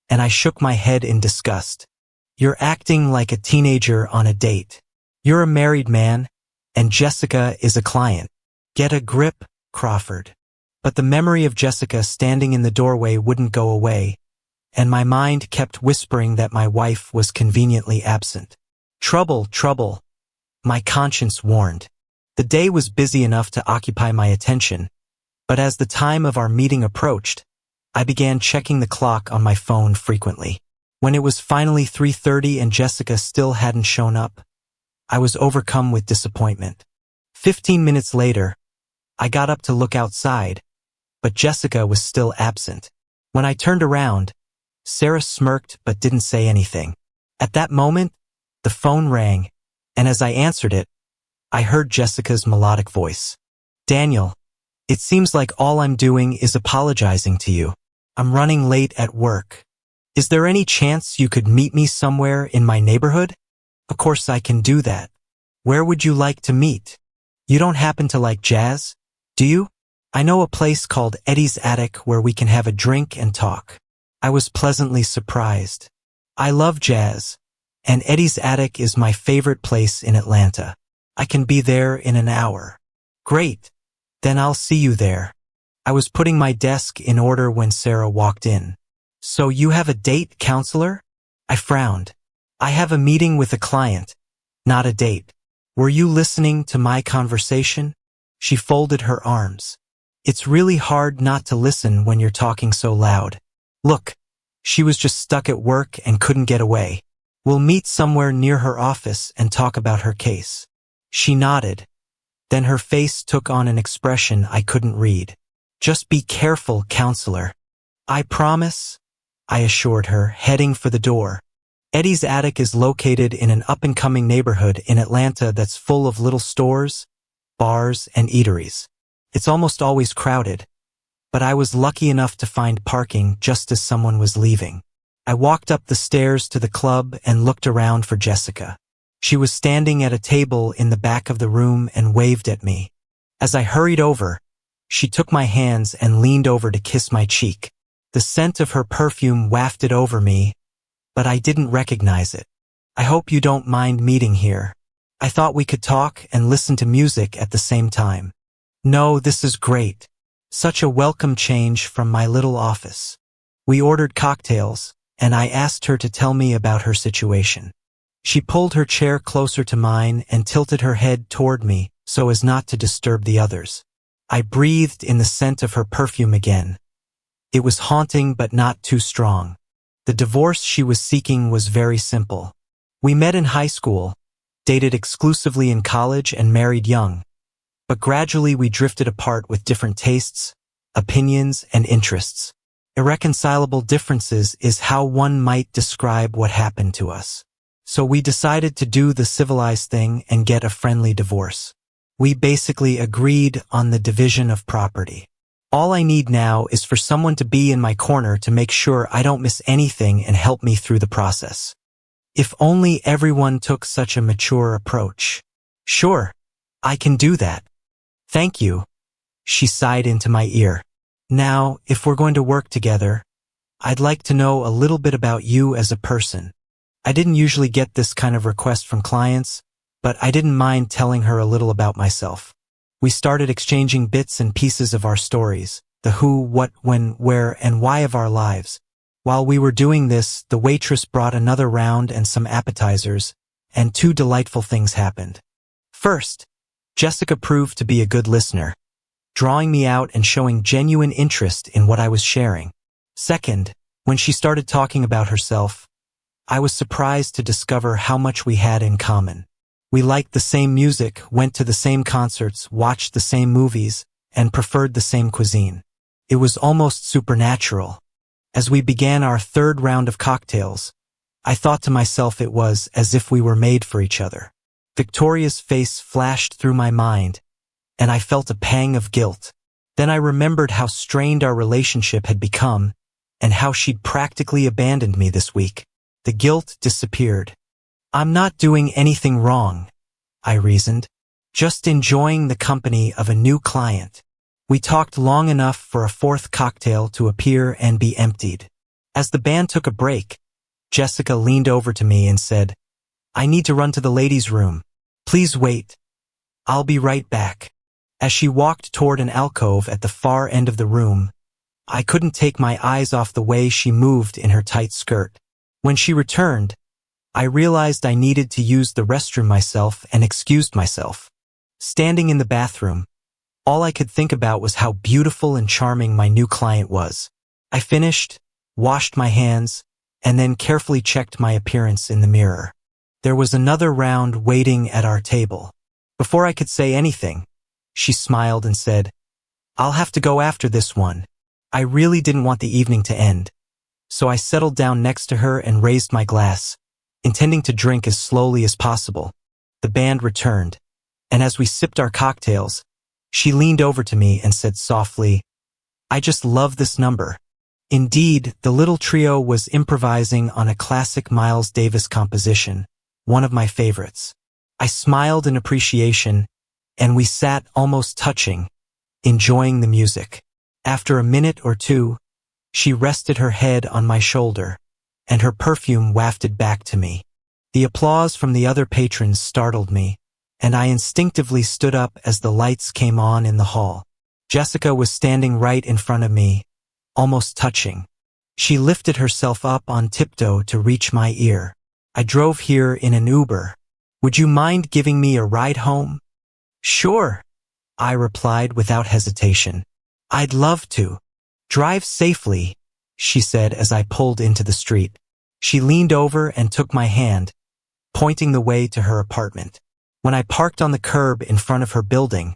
and I shook my head in disgust. You're acting like a teenager on a date. You're a married man, and Jessica is a client. Get a grip, Crawford. But the memory of Jessica standing in the doorway wouldn't go away, and my mind kept whispering that my wife was conveniently absent. Trouble, trouble, my conscience warned. The day was busy enough to occupy my attention, but as the time of our meeting approached, I began checking the clock on my phone frequently. When it was finally 3:30 and Jessica still hadn't shown up, I was overcome with disappointment. 15 minutes later, I got up to look outside, but Jessica was still absent. When I turned around, Sarah smirked but didn't say anything. At that moment, the phone rang, and as I answered it, I heard Jessica's melodic voice. Daniel, it seems like all I'm doing is apologizing to you. I'm running late at work. Is there any chance you could meet me somewhere in my neighborhood? Of course I can do that. Where would you like to meet? You don't happen to like jazz, do you? I know a place called Eddie's Attic where we can have a drink and talk. I was pleasantly surprised. I love jazz, and Eddie's Attic is my favorite place in Atlanta. I can be there in an hour. Great. Then I'll see you there. I was putting my desk in order when Sarah walked in. So you have a date, counselor? I frowned. I have a meeting with a client, not a date. Were you listening to my conversation? She folded her arms. It's really hard not to listen when you're talking so loud. Look, she was just stuck at work and couldn't get away. We'll meet somewhere near her office and talk about her case. She nodded. Then her face took on an expression I couldn't read. Just be careful, counselor. I promise, I assured her, heading for the door. Eddie's Attic is located in an up-and-coming neighborhood in Atlanta that's full of little stores, bars, and eateries. It's almost always crowded, but I was lucky enough to find parking just as someone was leaving. I walked up the stairs to the club and looked around for Jessica. She was standing at a table in the back of the room and waved at me. As I hurried over, she took my hands and leaned over to kiss my cheek. The scent of her perfume wafted over me, but I didn't recognize it. I hope you don't mind meeting here. I thought we could talk and listen to music at the same time. No, this is great. Such a welcome change from my little office. We ordered cocktails, and I asked her to tell me about her situation. She pulled her chair closer to mine and tilted her head toward me so as not to disturb the others. I breathed in the scent of her perfume again. It was haunting but not too strong. The divorce she was seeking was very simple. We met in high school, dated exclusively in college, and married young. But gradually we drifted apart with different tastes, opinions, and interests. Irreconcilable differences is how one might describe what happened to us. So we decided to do the civilized thing and get a friendly divorce. We basically agreed on the division of property. All I need now is for someone to be in my corner to make sure I don't miss anything and help me through the process. If only everyone took such a mature approach. Sure, I can do that. Thank you, she sighed into my ear. Now, if we're going to work together, I'd like to know a little bit about you as a person. I didn't usually get this kind of request from clients, but I didn't mind telling her a little about myself. We started exchanging bits and pieces of our stories, the who, what, when, where, and why of our lives. While we were doing this, the waitress brought another round and some appetizers, and two delightful things happened. First, Jessica proved to be a good listener, drawing me out and showing genuine interest in what I was sharing. Second, when she started talking about herself, I was surprised to discover how much we had in common. We liked the same music, went to the same concerts, watched the same movies, and preferred the same cuisine. It was almost supernatural. As we began our third round of cocktails, I thought to myself it was as if we were made for each other. Victoria's face flashed through my mind, and I felt a pang of guilt. Then I remembered how strained our relationship had become, and how she'd practically abandoned me this week. The guilt disappeared. I'm not doing anything wrong, I reasoned, just enjoying the company of a new client. We talked long enough for a fourth cocktail to appear and be emptied. As the band took a break, Jessica leaned over to me and said, "I need to run to the ladies' room. Please wait. I'll be right back." As she walked toward an alcove at the far end of the room, I couldn't take my eyes off the way she moved in her tight skirt. When she returned, I realized I needed to use the restroom myself and excused myself. Standing in the bathroom, all I could think about was how beautiful and charming my new client was. I finished, washed my hands, and then carefully checked my appearance in the mirror. There was another round waiting at our table. Before I could say anything, she smiled and said, "I'll have to go after this one." I really didn't want the evening to end, so I settled down next to her and raised my glass, intending to drink as slowly as possible. The band returned, and as we sipped our cocktails, she leaned over to me and said softly, "I just love this number." Indeed, the little trio was improvising on a classic Miles Davis composition, one of my favorites. I smiled in appreciation, and we sat almost touching, enjoying the music. After a minute or two, she rested her head on my shoulder, and her perfume wafted back to me. The applause from the other patrons startled me, and I instinctively stood up as the lights came on in the hall. Jessica was standing right in front of me, almost touching. She lifted herself up on tiptoe to reach my ear. "I drove here in an Uber. Would you mind giving me a ride home?" "Sure," I replied without hesitation. "I'd love to." "Drive safely," she said as I pulled into the street. She leaned over and took my hand, pointing the way to her apartment. When I parked on the curb in front of her building,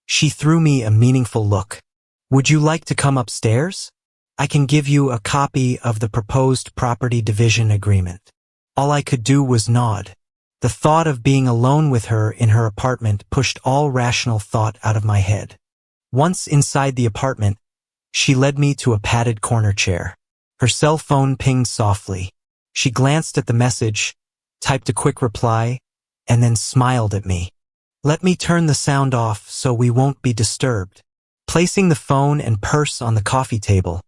she threw me a meaningful look. "Would you like to come upstairs? I can give you a copy of the proposed property division agreement." All I could do was nod. The thought of being alone with her in her apartment pushed all rational thought out of my head. Once inside the apartment, she led me to a padded corner chair. Her cell phone pinged softly. She glanced at the message, typed a quick reply, and then smiled at me. "Let me turn the sound off so we won't be disturbed." Placing the phone and purse on the coffee table,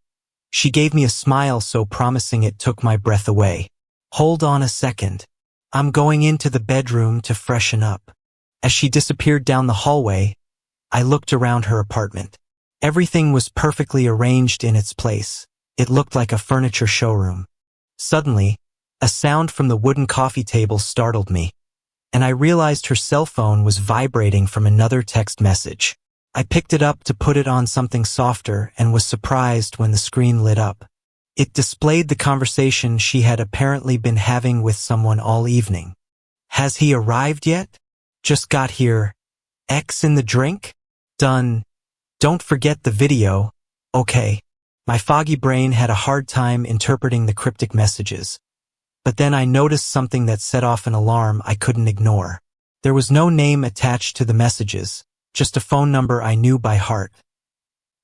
she gave me a smile so promising it took my breath away. "Hold on a second. I'm going into the bedroom to freshen up." As she disappeared down the hallway, I looked around her apartment. Everything was perfectly arranged in its place. It looked like a furniture showroom. Suddenly, a sound from the wooden coffee table startled me, and I realized her cell phone was vibrating from another text message. I picked it up to put it on something softer and was surprised when the screen lit up. It displayed the conversation she had apparently been having with someone all evening. "Has he arrived yet? Just got here. X in the drink? Done. Don't forget the video. Okay." My foggy brain had a hard time interpreting the cryptic messages. But then I noticed something that set off an alarm I couldn't ignore. There was no name attached to the messages, just a phone number I knew by heart.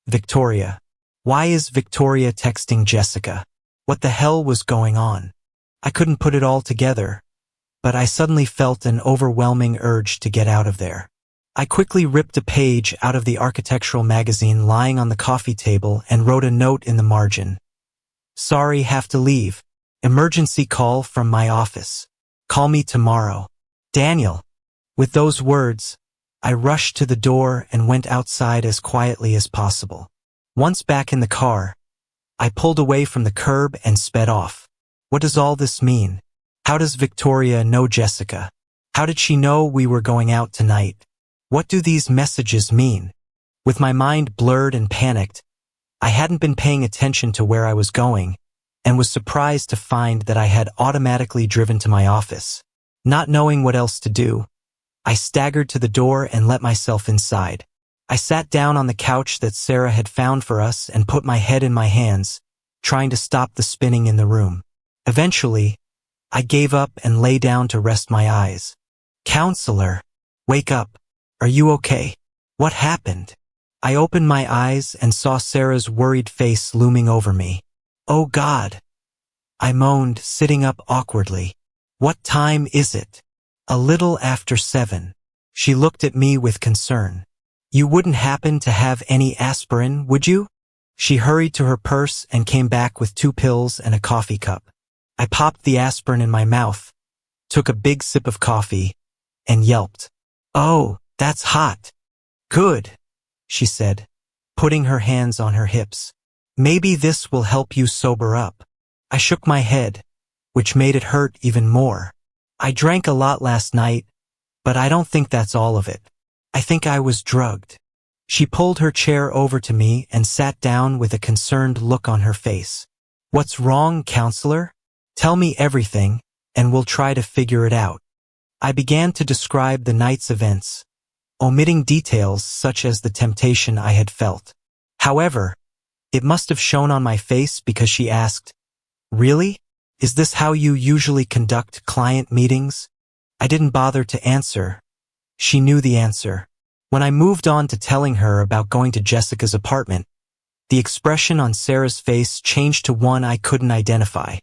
Victoria. Why is Victoria texting Jessica? What the hell was going on? I couldn't put it all together, but I suddenly felt an overwhelming urge to get out of there. I quickly ripped a page out of the architectural magazine lying on the coffee table and wrote a note in the margin. "Sorry, have to leave. Emergency call from my office. Call me tomorrow. Daniel." With those words, I rushed to the door and went outside as quietly as possible. Once back in the car, I pulled away from the curb and sped off. What does all this mean? How does Victoria know Jessica? How did she know we were going out tonight? What do these messages mean? With my mind blurred and panicked, I hadn't been paying attention to where I was going, and was surprised to find that I had automatically driven to my office. Not knowing what else to do, I staggered to the door and let myself inside. I sat down on the couch that Sarah had found for us and put my head in my hands, trying to stop the spinning in the room. Eventually, I gave up and lay down to rest my eyes. "Counselor, wake up. Are you okay? What happened?" I opened my eyes and saw Sarah's worried face looming over me. "Oh God," I moaned, sitting up awkwardly. "What time is it?" "A little after 7. She looked at me with concern. "You wouldn't happen to have any aspirin, would you?" She hurried to her purse and came back with 2 pills and a coffee cup. I popped the aspirin in my mouth, took a big sip of coffee, and yelped. "Oh, that's hot." "Good," she said, putting her hands on her hips. "Maybe this will help you sober up." I shook my head, which made it hurt even more. "I drank a lot last night, but I don't think that's all of it. I think I was drugged." She pulled her chair over to me and sat down with a concerned look on her face. "What's wrong, counselor? Tell me everything, and we'll try to figure it out." I began to describe the night's events, omitting details such as the temptation I had felt. However, it must have shown on my face because she asked, "Really? Is this how you usually conduct client meetings?" I didn't bother to answer. She knew the answer. When I moved on to telling her about going to Jessica's apartment, the expression on Sarah's face changed to one I couldn't identify.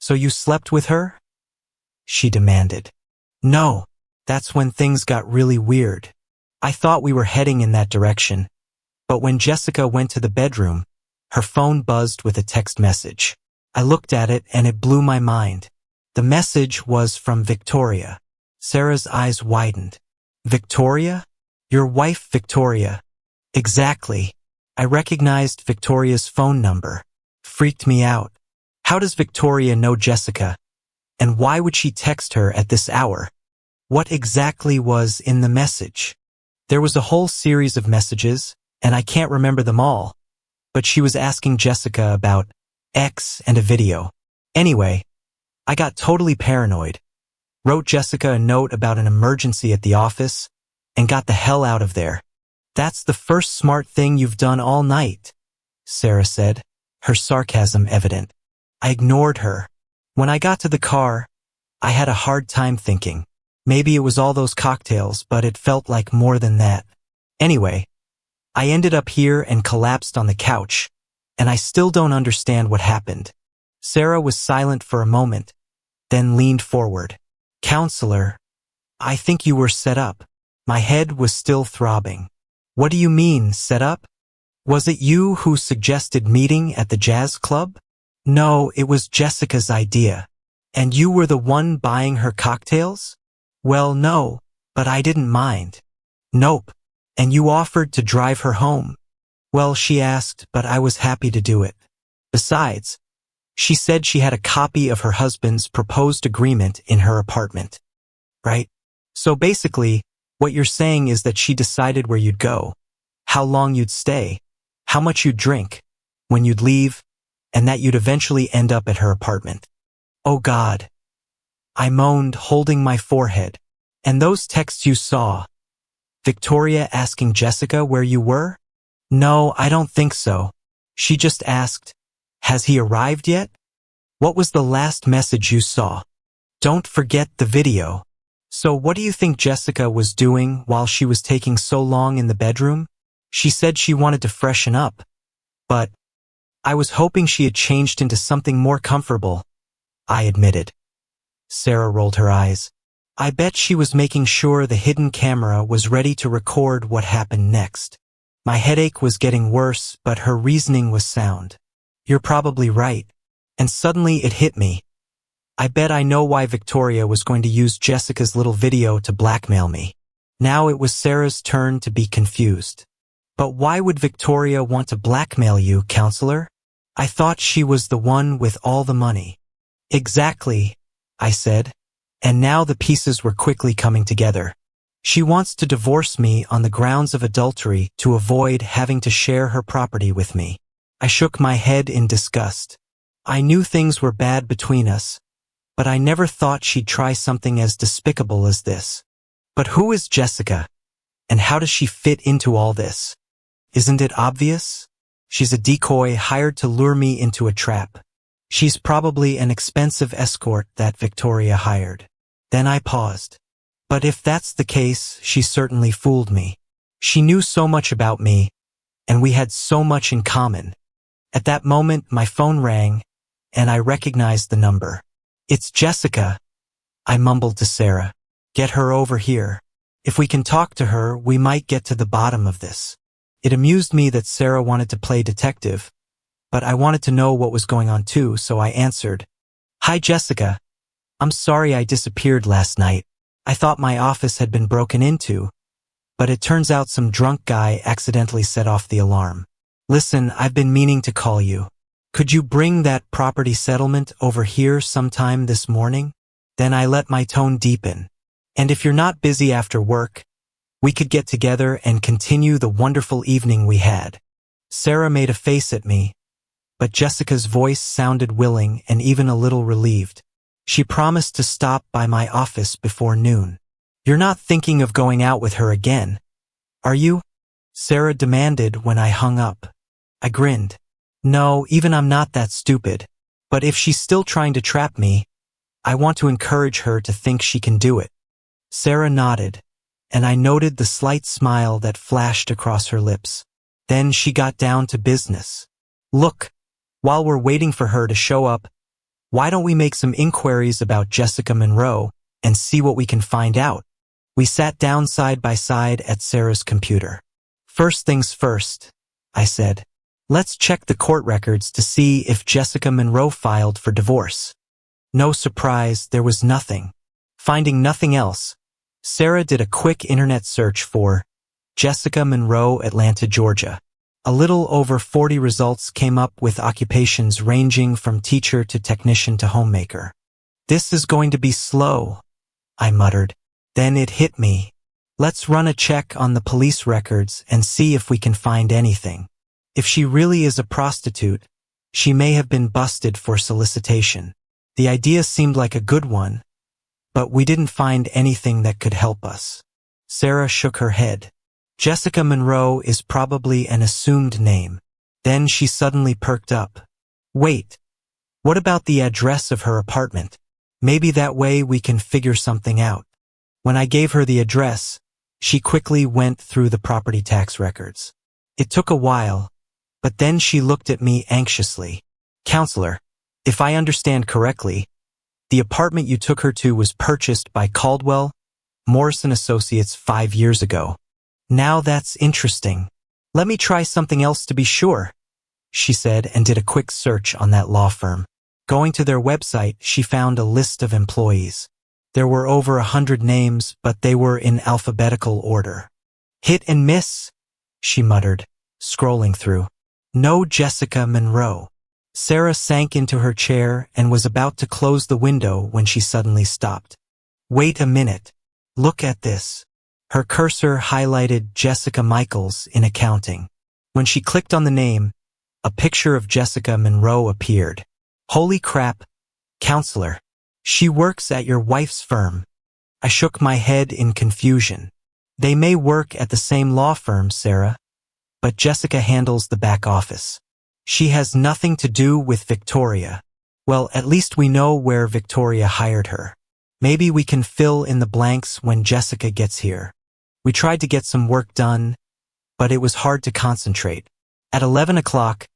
"So you slept with her?" she demanded. "No, that's when things got really weird. I thought we were heading in that direction, but when Jessica went to the bedroom, her phone buzzed with a text message. I looked at it and it blew my mind. The message was from Victoria. Sarah's eyes widened. "Victoria? Your wife, Victoria?" "Exactly." I recognized Victoria's phone number. Freaked me out. How does Victoria know Jessica? And why would she text her at this hour? What exactly was in the message? There was a whole series of messages, and I can't remember them all, but she was asking Jessica about X and a video. Anyway, I got totally paranoid, wrote Jessica a note about an emergency at the office, and got the hell out of there. "That's the first smart thing you've done all night," Sarah said, her sarcasm evident. I ignored her. When I got to the car, I had a hard time thinking. Maybe it was all those cocktails, but it felt like more than that. Anyway, I ended up here and collapsed on the couch, and I still don't understand what happened. Sarah was silent for a moment, then leaned forward. "Counselor, I think you were set up." My head was still throbbing. "What do you mean, set up? Was it you who suggested meeting at the jazz club?" "No, it was Jessica's idea." "And you were the one buying her cocktails?" "Well, no, but I didn't mind." "Nope. And you offered to drive her home?" "Well, she asked, but I was happy to do it. Besides, she said she had a copy of her husband's proposed agreement in her apartment." "Right? So basically, what you're saying is that she decided where you'd go, how long you'd stay, how much you'd drink, when you'd leave, and that you'd eventually end up at her apartment." "Oh God," I moaned, holding my forehead. "And those texts you saw? Victoria asking Jessica where you were?" "No, I don't think so. She just asked, 'Has he arrived yet?' What was the last message you saw?" "Don't forget the video." "So what do you think Jessica was doing while she was taking so long in the bedroom?" "She said she wanted to freshen up, but I was hoping she had changed into something more comfortable," I admitted. Sarah rolled her eyes. "I bet she was making sure the hidden camera was ready to record what happened next." My headache was getting worse, but her reasoning was sound. "You're probably right." And suddenly it hit me. I bet I know why Victoria was going to use Jessica's little video to blackmail me. Now it was Sarah's turn to be confused. "But why would Victoria want to blackmail you, counselor?" I thought she was the one with all the money. Exactly, I said, and now the pieces were quickly coming together. She wants to divorce me on the grounds of adultery to avoid having to share her property with me. I shook my head in disgust. I knew things were bad between us, but I never thought she'd try something as despicable as this. But who is Jessica? And how does she fit into all this? Isn't it obvious? She's a decoy hired to lure me into a trap. She's probably an expensive escort that Victoria hired. Then I paused. But if that's the case, she certainly fooled me. She knew so much about me, and we had so much in common. At that moment, my phone rang, and I recognized the number. It's Jessica, I mumbled to Sarah. Get her over here. If we can talk to her, we might get to the bottom of this. It amused me that Sarah wanted to play detective, but I wanted to know what was going on too, so I answered. Hi, Jessica. I'm sorry I disappeared last night. I thought my office had been broken into, but it turns out some drunk guy accidentally set off the alarm. Listen, I've been meaning to call you. Could you bring that property settlement over here sometime this morning? Then I let my tone deepen. And if you're not busy after work, we could get together and continue the wonderful evening we had. Sarah made a face at me, but Jessica's voice sounded willing and even a little relieved. She promised to stop by my office before noon. You're not thinking of going out with her again, are you? Sarah demanded when I hung up. I grinned. No, even I'm not that stupid. But if she's still trying to trap me, I want to encourage her to think she can do it. Sarah nodded, and I noted the slight smile that flashed across her lips. Then she got down to business. Look, while we're waiting for her to show up, why don't we make some inquiries about Jessica Monroe and see what we can find out? We sat down side by side at Sarah's computer. First things first, I said. Let's check the court records to see if Jessica Monroe filed for divorce. No surprise, there was nothing. Finding nothing else, Sarah did a quick internet search for Jessica Monroe, Atlanta, Georgia. A little over 40 results came up with occupations ranging from teacher to technician to homemaker. This is going to be slow, I muttered. Then it hit me. Let's run a check on the police records and see if we can find anything. If she really is a prostitute, she may have been busted for solicitation. The idea seemed like a good one, but we didn't find anything that could help us. Sarah shook her head. Jessica Monroe is probably an assumed name. Then she suddenly perked up. Wait, what about the address of her apartment? Maybe that way we can figure something out. When I gave her the address, she quickly went through the property tax records. It took a while, but then she looked at me anxiously. Counselor, if I understand correctly, the apartment you took her to was purchased by Caldwell, Morrison Associates 5 years ago. Now that's interesting. Let me try something else to be sure, she said and did a quick search on that law firm. Going to their website, she found a list of employees. There were over 100 names, but they were in alphabetical order. Hit and miss, she muttered, scrolling through. No Jessica Monroe. Sarah sank into her chair and was about to close the window when she suddenly stopped. Wait a minute. Look at this. Her cursor highlighted Jessica Michaels in accounting. When she clicked on the name, a picture of Jessica Monroe appeared. Holy crap, counselor. She works at your wife's firm. I shook my head in confusion. They may work at the same law firm, Sarah, but Jessica handles the back office. She has nothing to do with Victoria. Well, at least we know where Victoria hired her. Maybe we can fill in the blanks when Jessica gets here. We tried to get some work done, but it was hard to concentrate. At 11 o'clock,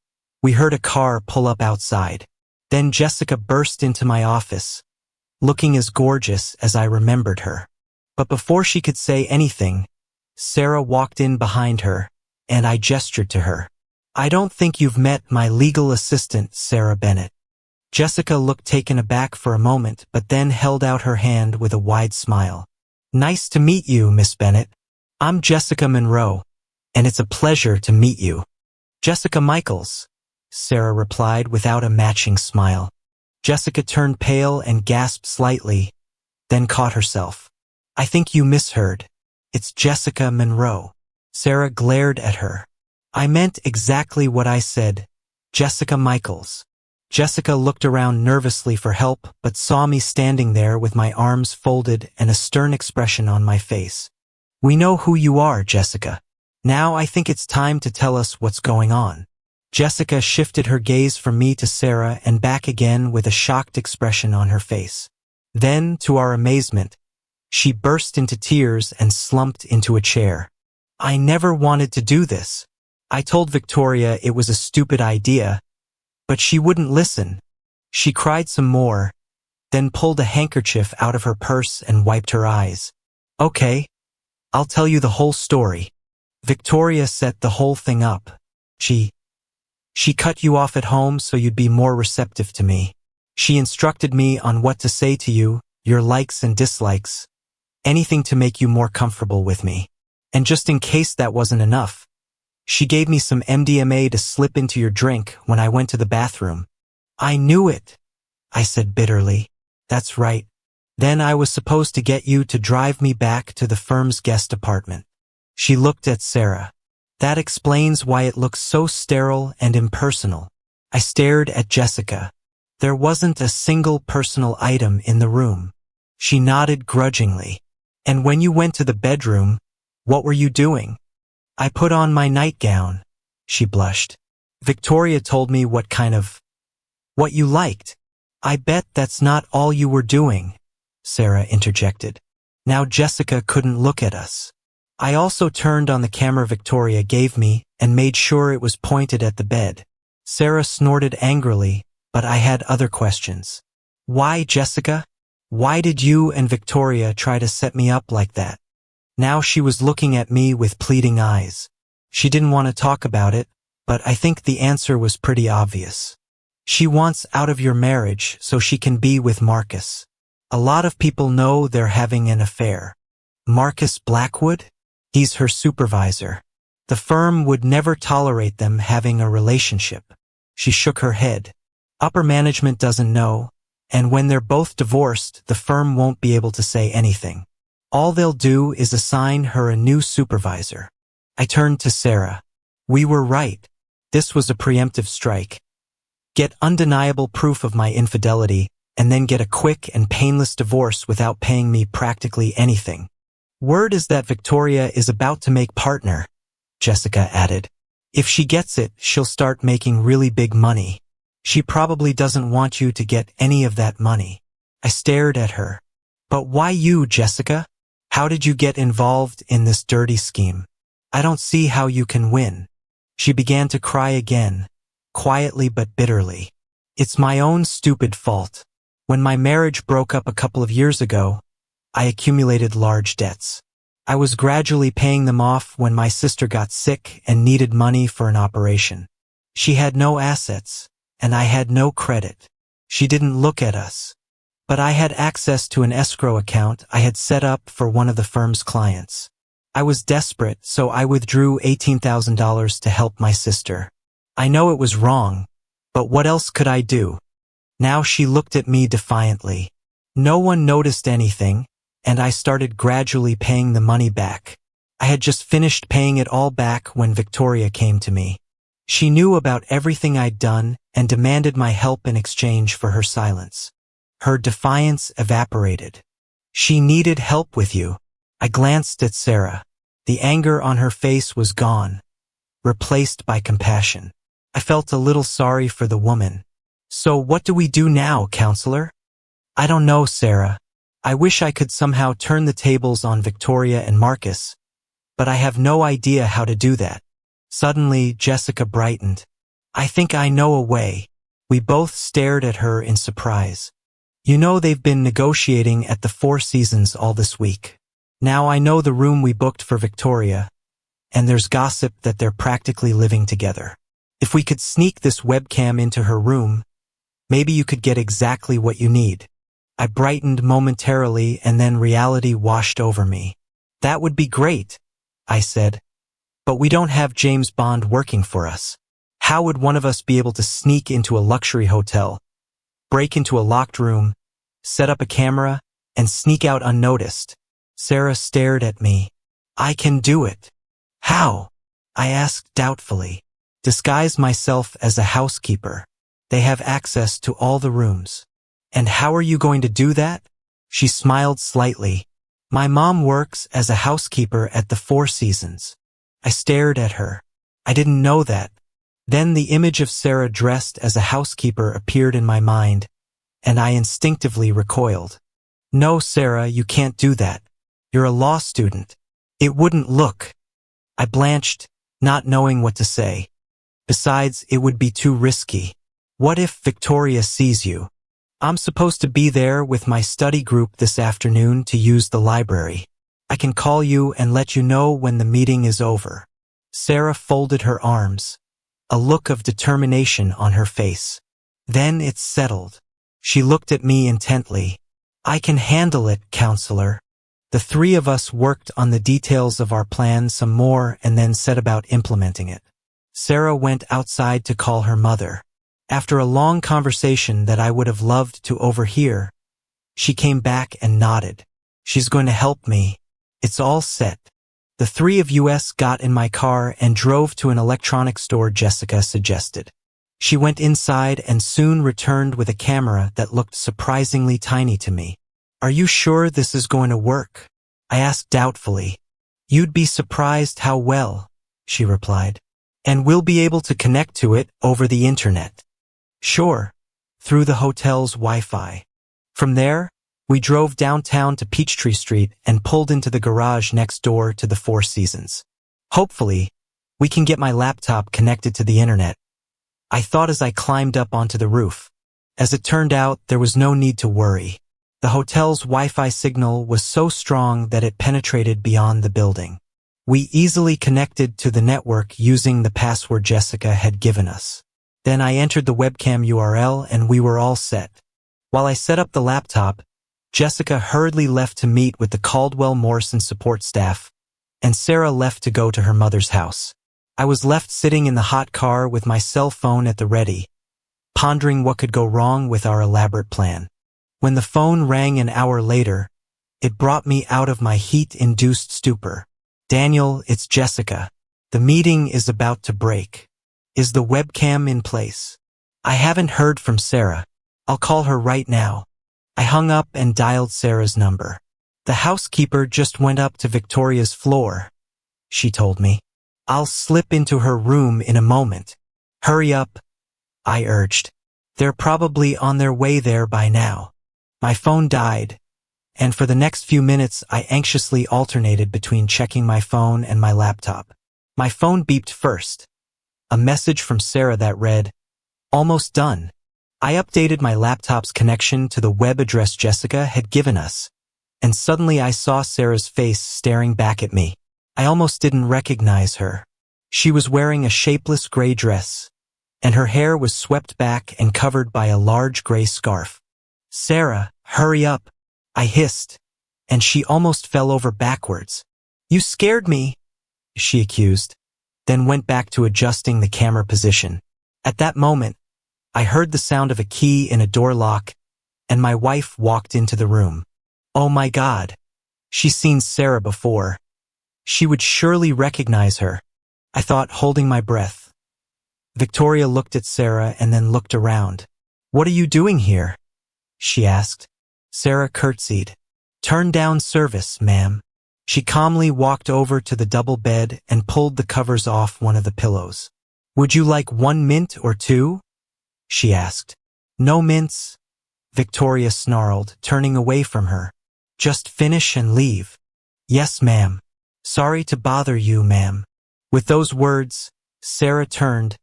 we heard a car pull up outside. Then Jessica burst into my office, looking as gorgeous as I remembered her. But before she could say anything, Sarah walked in behind her, and I gestured to her. I don't think you've met my legal assistant, Sarah Bennett. Jessica looked taken aback for a moment, but then held out her hand with a wide smile. Nice to meet you, Miss Bennett. I'm Jessica Monroe, and it's a pleasure to meet you. Jessica Michaels, Sarah replied without a matching smile. Jessica turned pale and gasped slightly, then caught herself. I think you misheard. It's Jessica Monroe. Sarah glared at her. I meant exactly what I said. Jessica Michaels. Jessica looked around nervously for help, but saw me standing there with my arms folded and a stern expression on my face. We know who you are, Jessica. Now I think it's time to tell us what's going on. Jessica shifted her gaze from me to Sarah and back again with a shocked expression on her face. Then, to our amazement, she burst into tears and slumped into a chair. I never wanted to do this. I told Victoria it was a stupid idea, but she wouldn't listen. She cried some more, then pulled a handkerchief out of her purse and wiped her eyes. Okay, I'll tell you the whole story. Victoria set the whole thing up. She cut you off at home so you'd be more receptive to me. She instructed me on what to say to you, your likes and dislikes, anything to make you more comfortable with me. And just in case that wasn't enough, she gave me some MDMA to slip into your drink when I went to the bathroom. I knew it, I said bitterly. That's right. Then I was supposed to get you to drive me back to the firm's guest apartment. She looked at Sarah. That explains why it looks so sterile and impersonal. I stared at Jessica. There wasn't a single personal item in the room. She nodded grudgingly. And when you went to the bedroom, what were you doing? I put on my nightgown. She blushed. Victoria told me what you liked. I bet that's not all you were doing, Sarah interjected. Now Jessica couldn't look at us. I also turned on the camera Victoria gave me and made sure it was pointed at the bed. Sarah snorted angrily, but I had other questions. Why, Jessica? Why did you and Victoria try to set me up like that? Now she was looking at me with pleading eyes. She didn't want to talk about it, but I think the answer was pretty obvious. She wants out of your marriage so she can be with Marcus. A lot of people know they're having an affair. Marcus Blackwood? He's her supervisor. The firm would never tolerate them having a relationship. She shook her head. Upper management doesn't know, and when they're both divorced, the firm won't be able to say anything. All they'll do is assign her a new supervisor. I turned to Sarah. We were right. This was a preemptive strike. Get undeniable proof of my infidelity, and then get a quick and painless divorce without paying me practically anything. Word is that Victoria is about to make partner, Jessica added. If she gets it, she'll start making really big money. She probably doesn't want you to get any of that money. I stared at her. But why you, Jessica? How did you get involved in this dirty scheme? I don't see how you can win. She began to cry again, quietly but bitterly. It's my own stupid fault. When my marriage broke up a couple of years ago, I accumulated large debts. I was gradually paying them off when my sister got sick and needed money for an operation. She had no assets, and I had no credit. She didn't look at us. But I had access to an escrow account I had set up for one of the firm's clients. I was desperate, so I withdrew $18,000 to help my sister. I know it was wrong, but what else could I do? Now she looked at me defiantly. No one noticed anything, and I started gradually paying the money back. I had just finished paying it all back when Victoria came to me. She knew about everything I'd done and demanded my help in exchange for her silence. Her defiance evaporated. She needed help with you. I glanced at Sarah. The anger on her face was gone, replaced by compassion. I felt a little sorry for the woman. So what do we do now, counselor? I don't know, Sarah. I wish I could somehow turn the tables on Victoria and Marcus, but I have no idea how to do that. Suddenly, Jessica brightened. I think I know a way. We both stared at her in surprise. You know they've been negotiating at the Four Seasons all this week. Now I know the room we booked for Victoria, and there's gossip that they're practically living together. If we could sneak this webcam into her room, maybe you could get exactly what you need. I brightened momentarily and then reality washed over me. That would be great, I said. But we don't have James Bond working for us. How would one of us be able to sneak into a luxury hotel, break into a locked room, set up a camera, and sneak out unnoticed? Sarah stared at me. I can do it. How? I asked doubtfully. Disguise myself as a housekeeper. They have access to all the rooms. And how are you going to do that? She smiled slightly. My mom works as a housekeeper at the Four Seasons. I stared at her. I didn't know that. Then the image of Sarah dressed as a housekeeper appeared in my mind, and I instinctively recoiled. No, Sarah, you can't do that. You're a law student. It wouldn't look. I blanched, not knowing what to say. Besides, it would be too risky. What if Victoria sees you? I'm supposed to be there with my study group this afternoon to use the library. I can call you and let you know when the meeting is over. Sarah folded her arms, a look of determination on her face. Then it settled. She looked at me intently. I can handle it, counselor. The three of us worked on the details of our plan some more and then set about implementing it. Sarah went outside to call her mother. After a long conversation that I would have loved to overhear, she came back and nodded. She's going to help me. It's all set. The three of us got in my car and drove to an electronics store Jessica suggested. She went inside and soon returned with a camera that looked surprisingly tiny to me. Are you sure this is going to work? I asked doubtfully. You'd be surprised how well, she replied. And we'll be able to connect to it over the internet. Sure, through the hotel's Wi-Fi. From there, we drove downtown to Peachtree Street and pulled into the garage next door to the Four Seasons. Hopefully, we can get my laptop connected to the internet. I thought as I climbed up onto the roof. As it turned out, there was no need to worry. The hotel's Wi-Fi signal was so strong that it penetrated beyond the building. We easily connected to the network using the password Jessica had given us. Then I entered the webcam URL and we were all set. While I set up the laptop, Jessica hurriedly left to meet with the Caldwell Morrison support staff, and Sarah left to go to her mother's house. I was left sitting in the hot car with my cell phone at the ready, pondering what could go wrong with our elaborate plan. When the phone rang an hour later, it brought me out of my heat-induced stupor. Daniel, it's Jessica. The meeting is about to break. Is the webcam in place? I haven't heard from Sarah. I'll call her right now. I hung up and dialed Sarah's number. The housekeeper just went up to Victoria's floor, she told me. I'll slip into her room in a moment. Hurry up, I urged. They're probably on their way there by now. My phone died, and for the next few minutes I anxiously alternated between checking my phone and my laptop. My phone beeped first. A message from Sarah that read, "Almost done." I updated my laptop's connection to the web address Jessica had given us, and suddenly I saw Sarah's face staring back at me. I almost didn't recognize her. She was wearing a shapeless gray dress, and her hair was swept back and covered by a large gray scarf. "Sarah, hurry up," I hissed, and she almost fell over backwards. "You scared me," she accused, then went back to adjusting the camera position. At that moment, I heard the sound of a key in a door lock, and my wife walked into the room. Oh my God, she's seen Sarah before. She would surely recognize her, I thought, holding my breath. Victoria looked at Sarah and then looked around. "What are you doing here?" she asked. Sarah curtsied. "Turn down service, ma'am." She calmly walked over to the double bed and pulled the covers off one of the pillows. "Would you like one mint or two?" she asked. "No mints," Victoria snarled, turning away from her. "Just finish and leave." "Yes, ma'am. Sorry to bother you, ma'am." With those words, Sarah turned,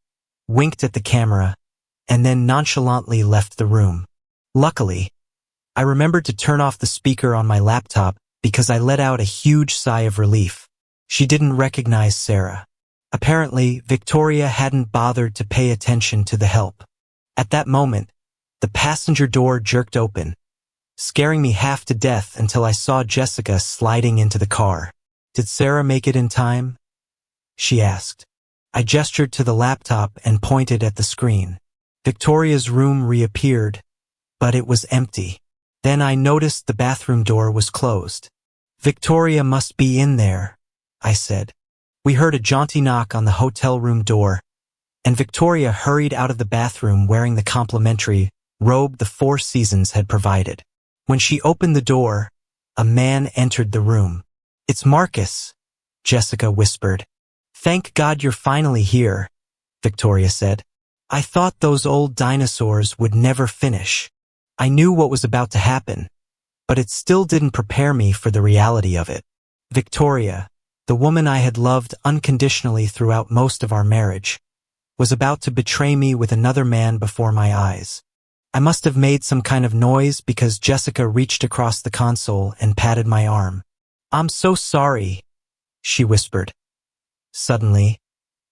winked at the camera, and then nonchalantly left the room. Luckily, I remembered to turn off the speaker on my laptop because I let out a huge sigh of relief. She didn't recognize Sarah. Apparently, Victoria hadn't bothered to pay attention to the help. At that moment, the passenger door jerked open, scaring me half to death until I saw Jessica sliding into the car. "Did Sarah make it in time?" she asked. I gestured to the laptop and pointed at the screen. Victoria's room reappeared, but it was empty. Then I noticed the bathroom door was closed. Victoria must be in there, I said. We heard a jaunty knock on the hotel room door, and Victoria hurried out of the bathroom wearing the complimentary robe the Four Seasons had provided. When she opened the door, a man entered the room. "It's Marcus," Jessica whispered. "Thank God you're finally here," Victoria said. "I thought those old dinosaurs would never finish." I knew what was about to happen, but it still didn't prepare me for the reality of it. Victoria, the woman I had loved unconditionally throughout most of our marriage, was about to betray me with another man before my eyes. I must have made some kind of noise because Jessica reached across the console and patted my arm. "I'm so sorry," she whispered. Suddenly,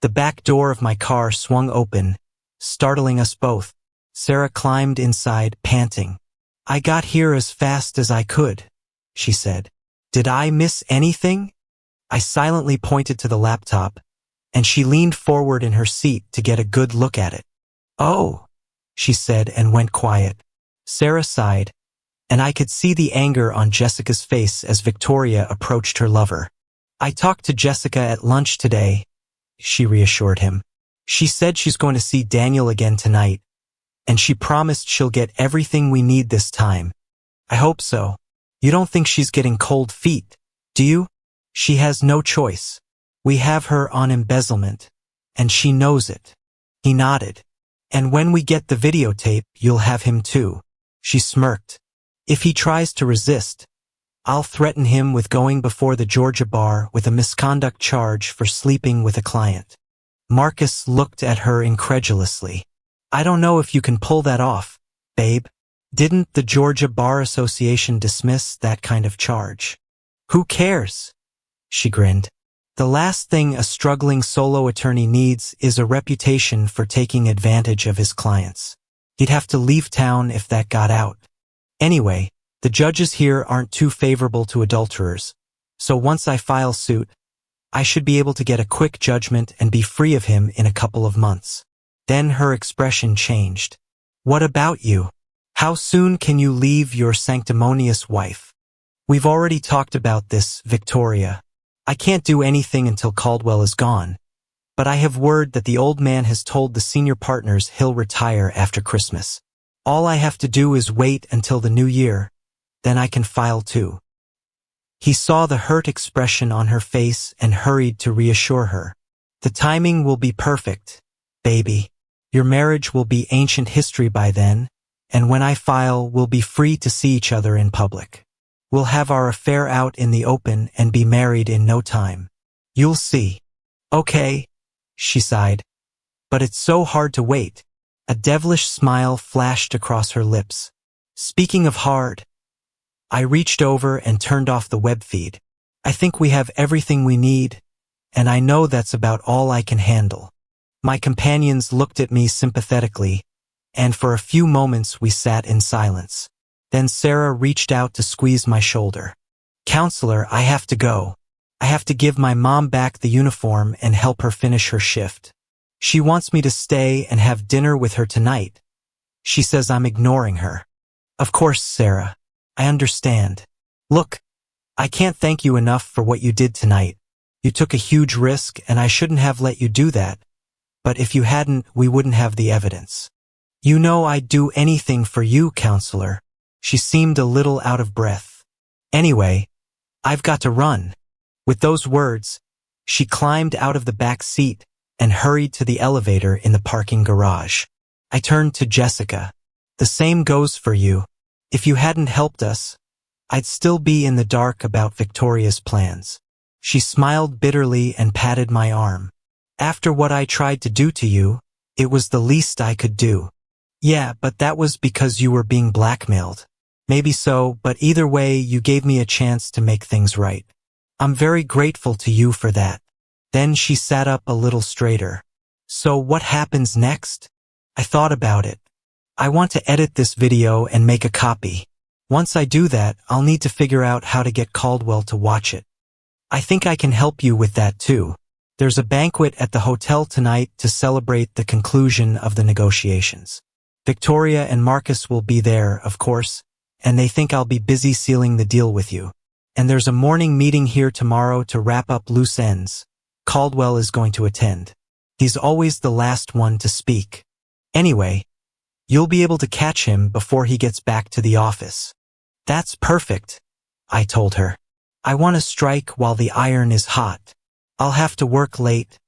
the back door of my car swung open, startling us both. Sarah climbed inside, panting. "I got here as fast as I could," she said. "Did I miss anything?" I silently pointed to the laptop, and she leaned forward in her seat to get a good look at it. "Oh," she said and went quiet. Sarah sighed, and I could see the anger on Jessica's face as Victoria approached her lover. "I talked to Jessica at lunch today," she reassured him. "She said she's going to see Daniel again tonight, and she promised she'll get everything we need this time." "I hope so. You don't think she's getting cold feet, do you?" "She has no choice. We have her on embezzlement, and she knows it." He nodded. "And when we get the videotape, you'll have him too." She smirked. "If he tries to resist, I'll threaten him with going before the Georgia bar with a misconduct charge for sleeping with a client." Marcus looked at her incredulously. "I don't know if you can pull that off, babe. Didn't the Georgia Bar Association dismiss that kind of charge?" "Who cares?" she grinned. "The last thing a struggling solo attorney needs is a reputation for taking advantage of his clients. He'd have to leave town if that got out. Anyway, the judges here aren't too favorable to adulterers, so once I file suit, I should be able to get a quick judgment and be free of him in a couple of months." Then her expression changed. "What about you? How soon can you leave your sanctimonious wife?" "We've already talked about this, Victoria. I can't do anything until Caldwell is gone, but I have word that the old man has told the senior partners he'll retire after Christmas. All I have to do is wait until the new year, then I can file too." He saw the hurt expression on her face and hurried to reassure her. "The timing will be perfect, baby. Your marriage will be ancient history by then, and when I file, we'll be free to see each other in public. We'll have our affair out in the open and be married in no time. You'll see." "Okay," she sighed. "But it's so hard to wait." A devilish smile flashed across her lips. "Speaking of hard," I reached over and turned off the web feed. "I think we have everything we need, and I know that's about all I can handle." My companions looked at me sympathetically, and for a few moments we sat in silence. Then Sarah reached out to squeeze my shoulder. "Counselor, I have to go. I have to give my mom back the uniform and help her finish her shift. She wants me to stay and have dinner with her tonight. She says I'm ignoring her." "Of course, Sarah. I understand. Look, I can't thank you enough for what you did tonight. You took a huge risk and I shouldn't have let you do that. But if you hadn't, we wouldn't have the evidence. You know I'd do anything for you, Counselor." She seemed a little out of breath. "Anyway, I've got to run." With those words, she climbed out of the back seat and hurried to the elevator in the parking garage. I turned to Jessica. "The same goes for you. If you hadn't helped us, I'd still be in the dark about Victoria's plans." She smiled bitterly and patted my arm. "After what I tried to do to you, it was the least I could do." "Yeah, but that was because you were being blackmailed." "Maybe so, but either way, you gave me a chance to make things right. I'm very grateful to you for that." Then she sat up a little straighter. "So what happens next?" I thought about it. "I want to edit this video and make a copy. Once I do that, I'll need to figure out how to get Caldwell to watch it. I think I can help you with that too." There's a banquet at the hotel tonight to celebrate the conclusion of the negotiations. Victoria and Marcus will be there, of course, and they think I'll be busy sealing the deal with you. And there's a morning meeting here tomorrow to wrap up loose ends. Caldwell is going to attend. He's always the last one to speak. Anyway, you'll be able to catch him before he gets back to the office. That's perfect, I told her. I want to strike while the iron is hot. I'll have to work late,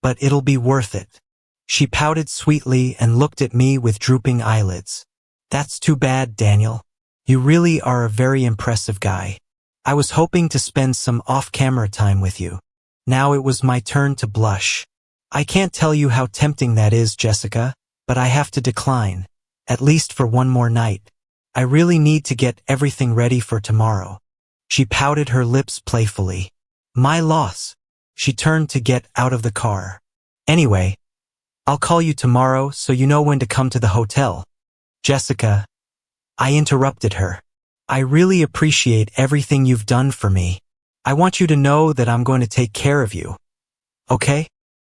but it'll be worth it. She pouted sweetly and looked at me with drooping eyelids. That's too bad, Daniel. You really are a very impressive guy. I was hoping to spend some off-camera time with you. Now it was my turn to blush. I can't tell you how tempting that is, Jessica, but I have to decline, at least for one more night. I really need to get everything ready for tomorrow. She pouted her lips playfully. My loss. She turned to get out of the car. Anyway, I'll call you tomorrow so you know when to come to the hotel. Jessica, I interrupted her. I really appreciate everything you've done for me. I want you to know that I'm going to take care of you. Okay?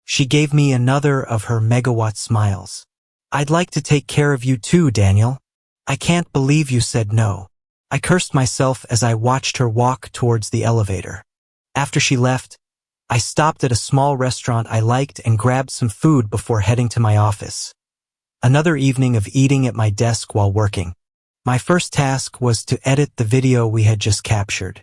She gave me another of her megawatt smiles. I'd like to take care of you too, Daniel. I can't believe you said no. I cursed myself as I watched her walk towards the elevator. After she left, I stopped at a small restaurant I liked and grabbed some food before heading to my office. Another evening of eating at my desk while working. My first task was to edit the video we had just captured.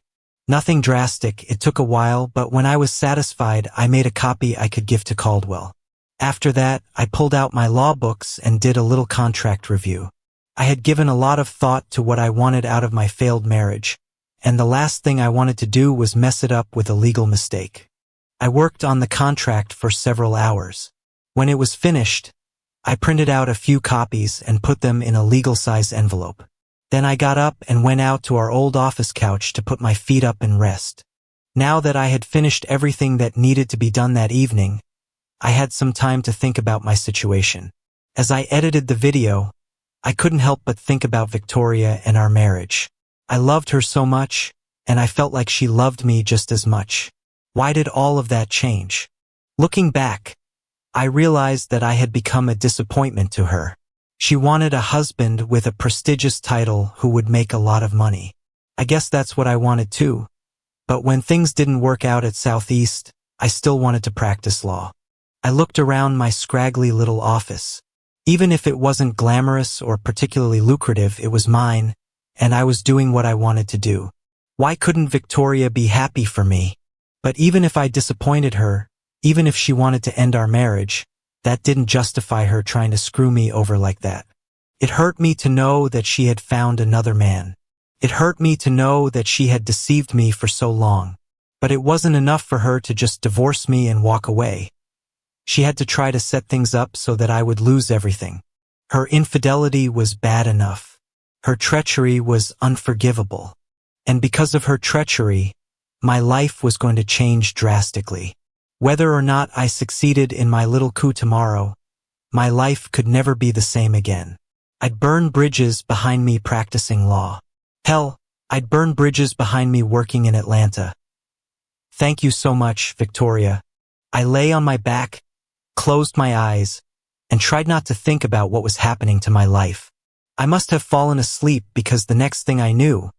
Nothing drastic, it took a while, but when I was satisfied, I made a copy I could give to Caldwell. After that, I pulled out my law books and did a little contract review. I had given a lot of thought to what I wanted out of my failed marriage, and the last thing I wanted to do was mess it up with a legal mistake. I worked on the contract for several hours. When it was finished, I printed out a few copies and put them in a legal-size envelope. Then I got up and went out to our old office couch to put my feet up and rest. Now that I had finished everything that needed to be done that evening, I had some time to think about my situation. As I edited the video, I couldn't help but think about Victoria and our marriage. I loved her so much, and I felt like she loved me just as much. Why did all of that change? Looking back, I realized that I had become a disappointment to her. She wanted a husband with a prestigious title who would make a lot of money. I guess that's what I wanted too. But when things didn't work out at Southeast, I still wanted to practice law. I looked around my scraggly little office. Even if it wasn't glamorous or particularly lucrative, it was mine, and I was doing what I wanted to do. Why couldn't Victoria be happy for me? But even if I disappointed her, even if she wanted to end our marriage, that didn't justify her trying to screw me over like that. It hurt me to know that she had found another man. It hurt me to know that she had deceived me for so long. But it wasn't enough for her to just divorce me and walk away. She had to try to set things up so that I would lose everything. Her infidelity was bad enough. Her treachery was unforgivable. And because of her treachery, my life was going to change drastically. Whether or not I succeeded in my little coup tomorrow, my life could never be the same again. I'd burn bridges behind me practicing law. Hell, I'd burn bridges behind me working in Atlanta. Thank you so much, Victoria. I lay on my back, closed my eyes, and tried not to think about what was happening to my life. I must have fallen asleep because the next thing I knew,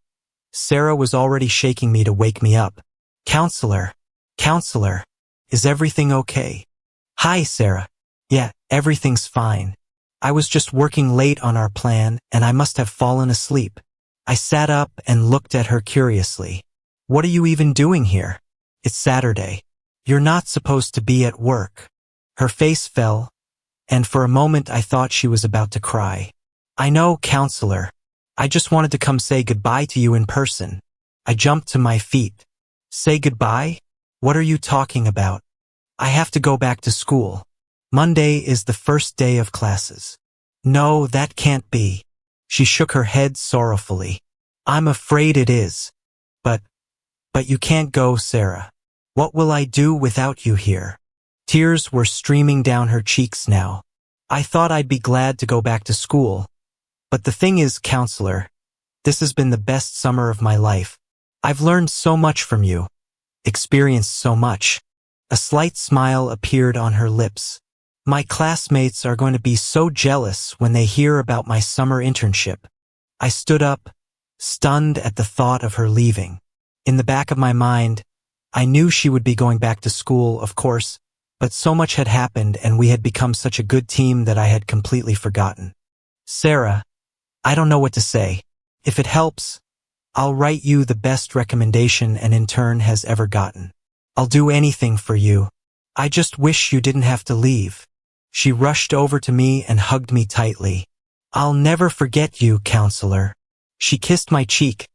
Sarah was already shaking me to wake me up. Counselor, is everything okay? Hi, Sarah. Yeah, everything's fine. I was just working late on our plan and I must have fallen asleep. I sat up and looked at her curiously. What are you even doing here? It's Saturday. You're not supposed to be at work. Her face fell, and for a moment I thought she was about to cry. I know, counselor. I just wanted to come say goodbye to you in person. I jumped to my feet. Say goodbye? What are you talking about? I have to go back to school. Monday is the first day of classes. No, that can't be. She shook her head sorrowfully. I'm afraid it is. But you can't go, Sarah. What will I do without you here? Tears were streaming down her cheeks now. I thought I'd be glad to go back to school. But the thing is, counselor, this has been the best summer of my life. I've learned so much from you, experienced so much. A slight smile appeared on her lips. My classmates are going to be so jealous when they hear about my summer internship. I stood up, stunned at the thought of her leaving. In the back of my mind, I knew she would be going back to school, of course, but so much had happened and we had become such a good team that I had completely forgotten. Sarah, I don't know what to say. If it helps, I'll write you the best recommendation an intern has ever gotten. I'll do anything for you. I just wish you didn't have to leave. She rushed over to me and hugged me tightly. I'll never forget you, counselor. She kissed my cheek,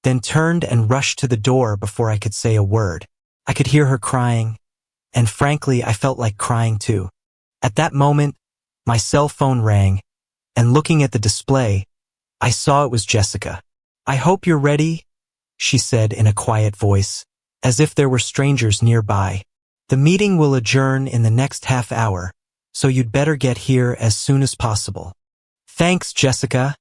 then turned and rushed to the door before I could say a word. I could hear her crying, and frankly, I felt like crying too. At that moment, my cell phone rang, and looking at the display, I saw it was Jessica. I hope you're ready, she said in a quiet voice, as if there were strangers nearby. The meeting will adjourn in the next half hour, so you'd better get here as soon as possible. Thanks, Jessica,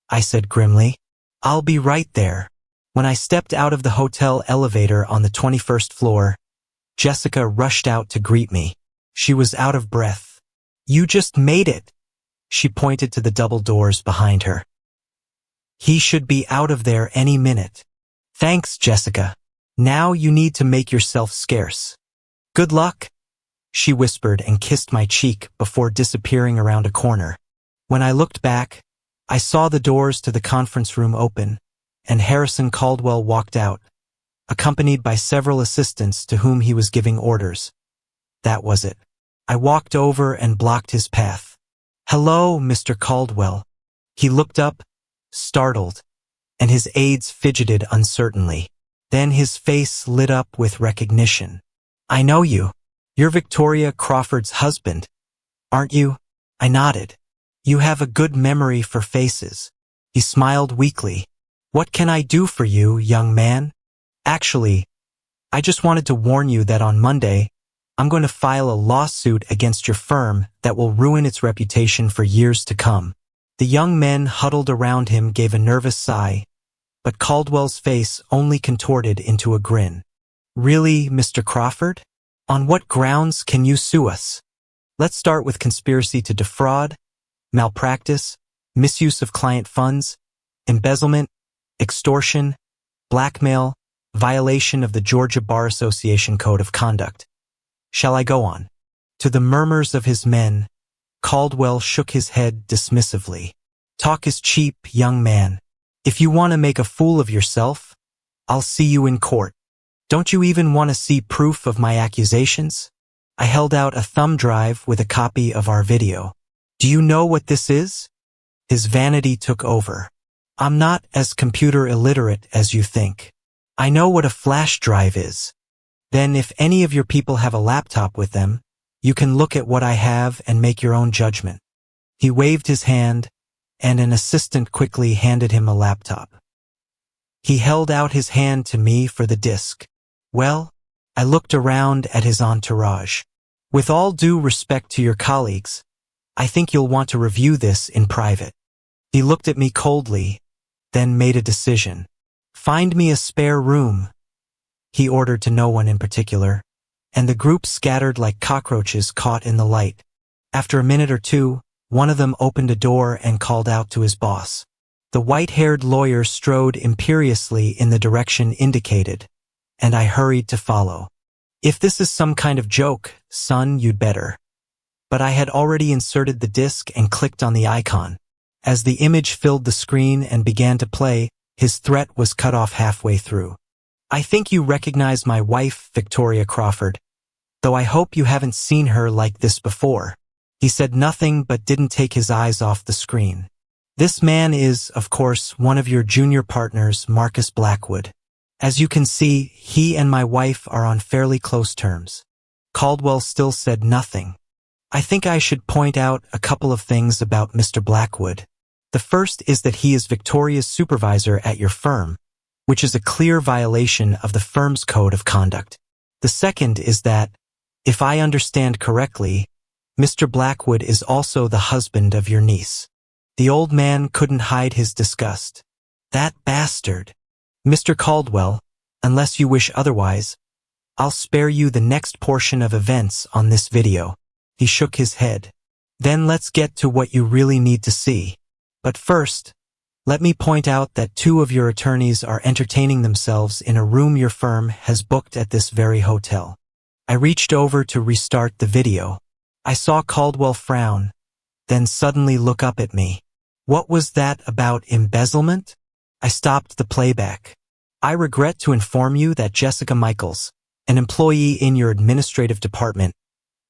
I said grimly. I'll be right there. When I stepped out of the hotel elevator on the 21st floor, Jessica rushed out to greet me. She was out of breath. You just made it. She pointed to the double doors behind her. He should be out of there any minute. Thanks, Jessica. Now you need to make yourself scarce. Good luck, she whispered and kissed my cheek before disappearing around a corner. When I looked back, I saw the doors to the conference room open, and Harrison Caldwell walked out, accompanied by several assistants to whom he was giving orders. That was it. I walked over and blocked his path. Hello, Mr. Caldwell. He looked up, startled, and his aides fidgeted uncertainly. Then his face lit up with recognition. I know you. You're Victoria Crawford's husband, aren't you? I nodded. You have a good memory for faces. He smiled weakly. What can I do for you, young man? Actually, I just wanted to warn you that on Monday, I'm going to file a lawsuit against your firm that will ruin its reputation for years to come. The young men huddled around him gave a nervous sigh, but Caldwell's face only contorted into a grin. Really, Mr. Crawford? On what grounds can you sue us? Let's start with conspiracy to defraud, malpractice, misuse of client funds, embezzlement, extortion, blackmail, violation of the Georgia Bar Association Code of Conduct. Shall I go on? To the murmurs of his men, Caldwell shook his head dismissively. Talk is cheap, young man. If you want to make a fool of yourself, I'll see you in court. Don't you even want to see proof of my accusations? I held out a thumb drive with a copy of our video. Do you know what this is? His vanity took over. I'm not as computer illiterate as you think. I know what a flash drive is. Then if any of your people have a laptop with them, you can look at what I have and make your own judgment. He waved his hand, and an assistant quickly handed him a laptop. He held out his hand to me for the disk. Well, I looked around at his entourage. With all due respect to your colleagues, I think you'll want to review this in private. He looked at me coldly, then made a decision. Find me a spare room, he ordered to no one in particular, and the group scattered like cockroaches caught in the light. After a minute or two, one of them opened a door and called out to his boss. The white-haired lawyer strode imperiously in the direction indicated, and I hurried to follow. If this is some kind of joke, son, you'd better. But I had already inserted the disc and clicked on the icon. As the image filled the screen and began to play, his threat was cut off halfway through. I think you recognize my wife, Victoria Crawford, though I hope you haven't seen her like this before. He said nothing but didn't take his eyes off the screen. This man is, of course, one of your junior partners, Marcus Blackwood. As you can see, he and my wife are on fairly close terms. Caldwell still said nothing. I think I should point out a couple of things about Mr. Blackwood. The first is that he is Victoria's supervisor at your firm, which is a clear violation of the firm's code of conduct. The second is that, if I understand correctly, Mr. Blackwood is also the husband of your niece. The old man couldn't hide his disgust. That bastard. Mr. Caldwell, unless you wish otherwise, I'll spare you the next portion of events on this video. He shook his head. Then let's get to what you really need to see. But first, let me point out that 2 of your attorneys are entertaining themselves in a room your firm has booked at this very hotel. I reached over to restart the video. I saw Caldwell frown, then suddenly look up at me. What was that about embezzlement? I stopped the playback. I regret to inform you that Jessica Michaels, an employee in your administrative department,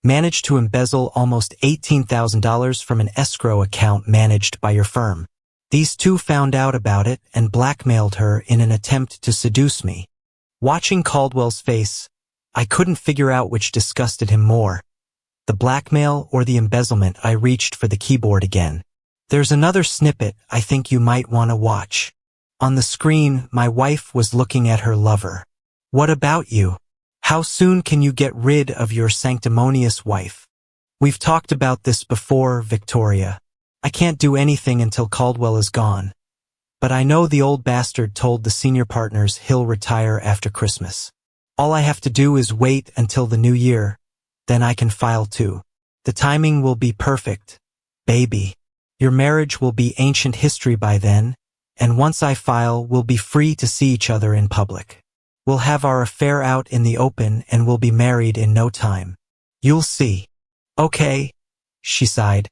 managed to embezzle almost $18,000 from an escrow account managed by your firm. These 2 found out about it and blackmailed her in an attempt to seduce me. Watching Caldwell's face, I couldn't figure out which disgusted him more, the blackmail or the embezzlement. I reached for the keyboard again. There's another snippet I think you might want to watch. On the screen, my wife was looking at her lover. What about you? How soon can you get rid of your sanctimonious wife? We've talked about this before, Victoria. I can't do anything until Caldwell is gone. But I know the old bastard told the senior partners he'll retire after Christmas. All I have to do is wait until the new year, then I can file too. The timing will be perfect, baby. Your marriage will be ancient history by then, and once I file, we'll be free to see each other in public. We'll have our affair out in the open and we'll be married in no time. You'll see. Okay, she sighed.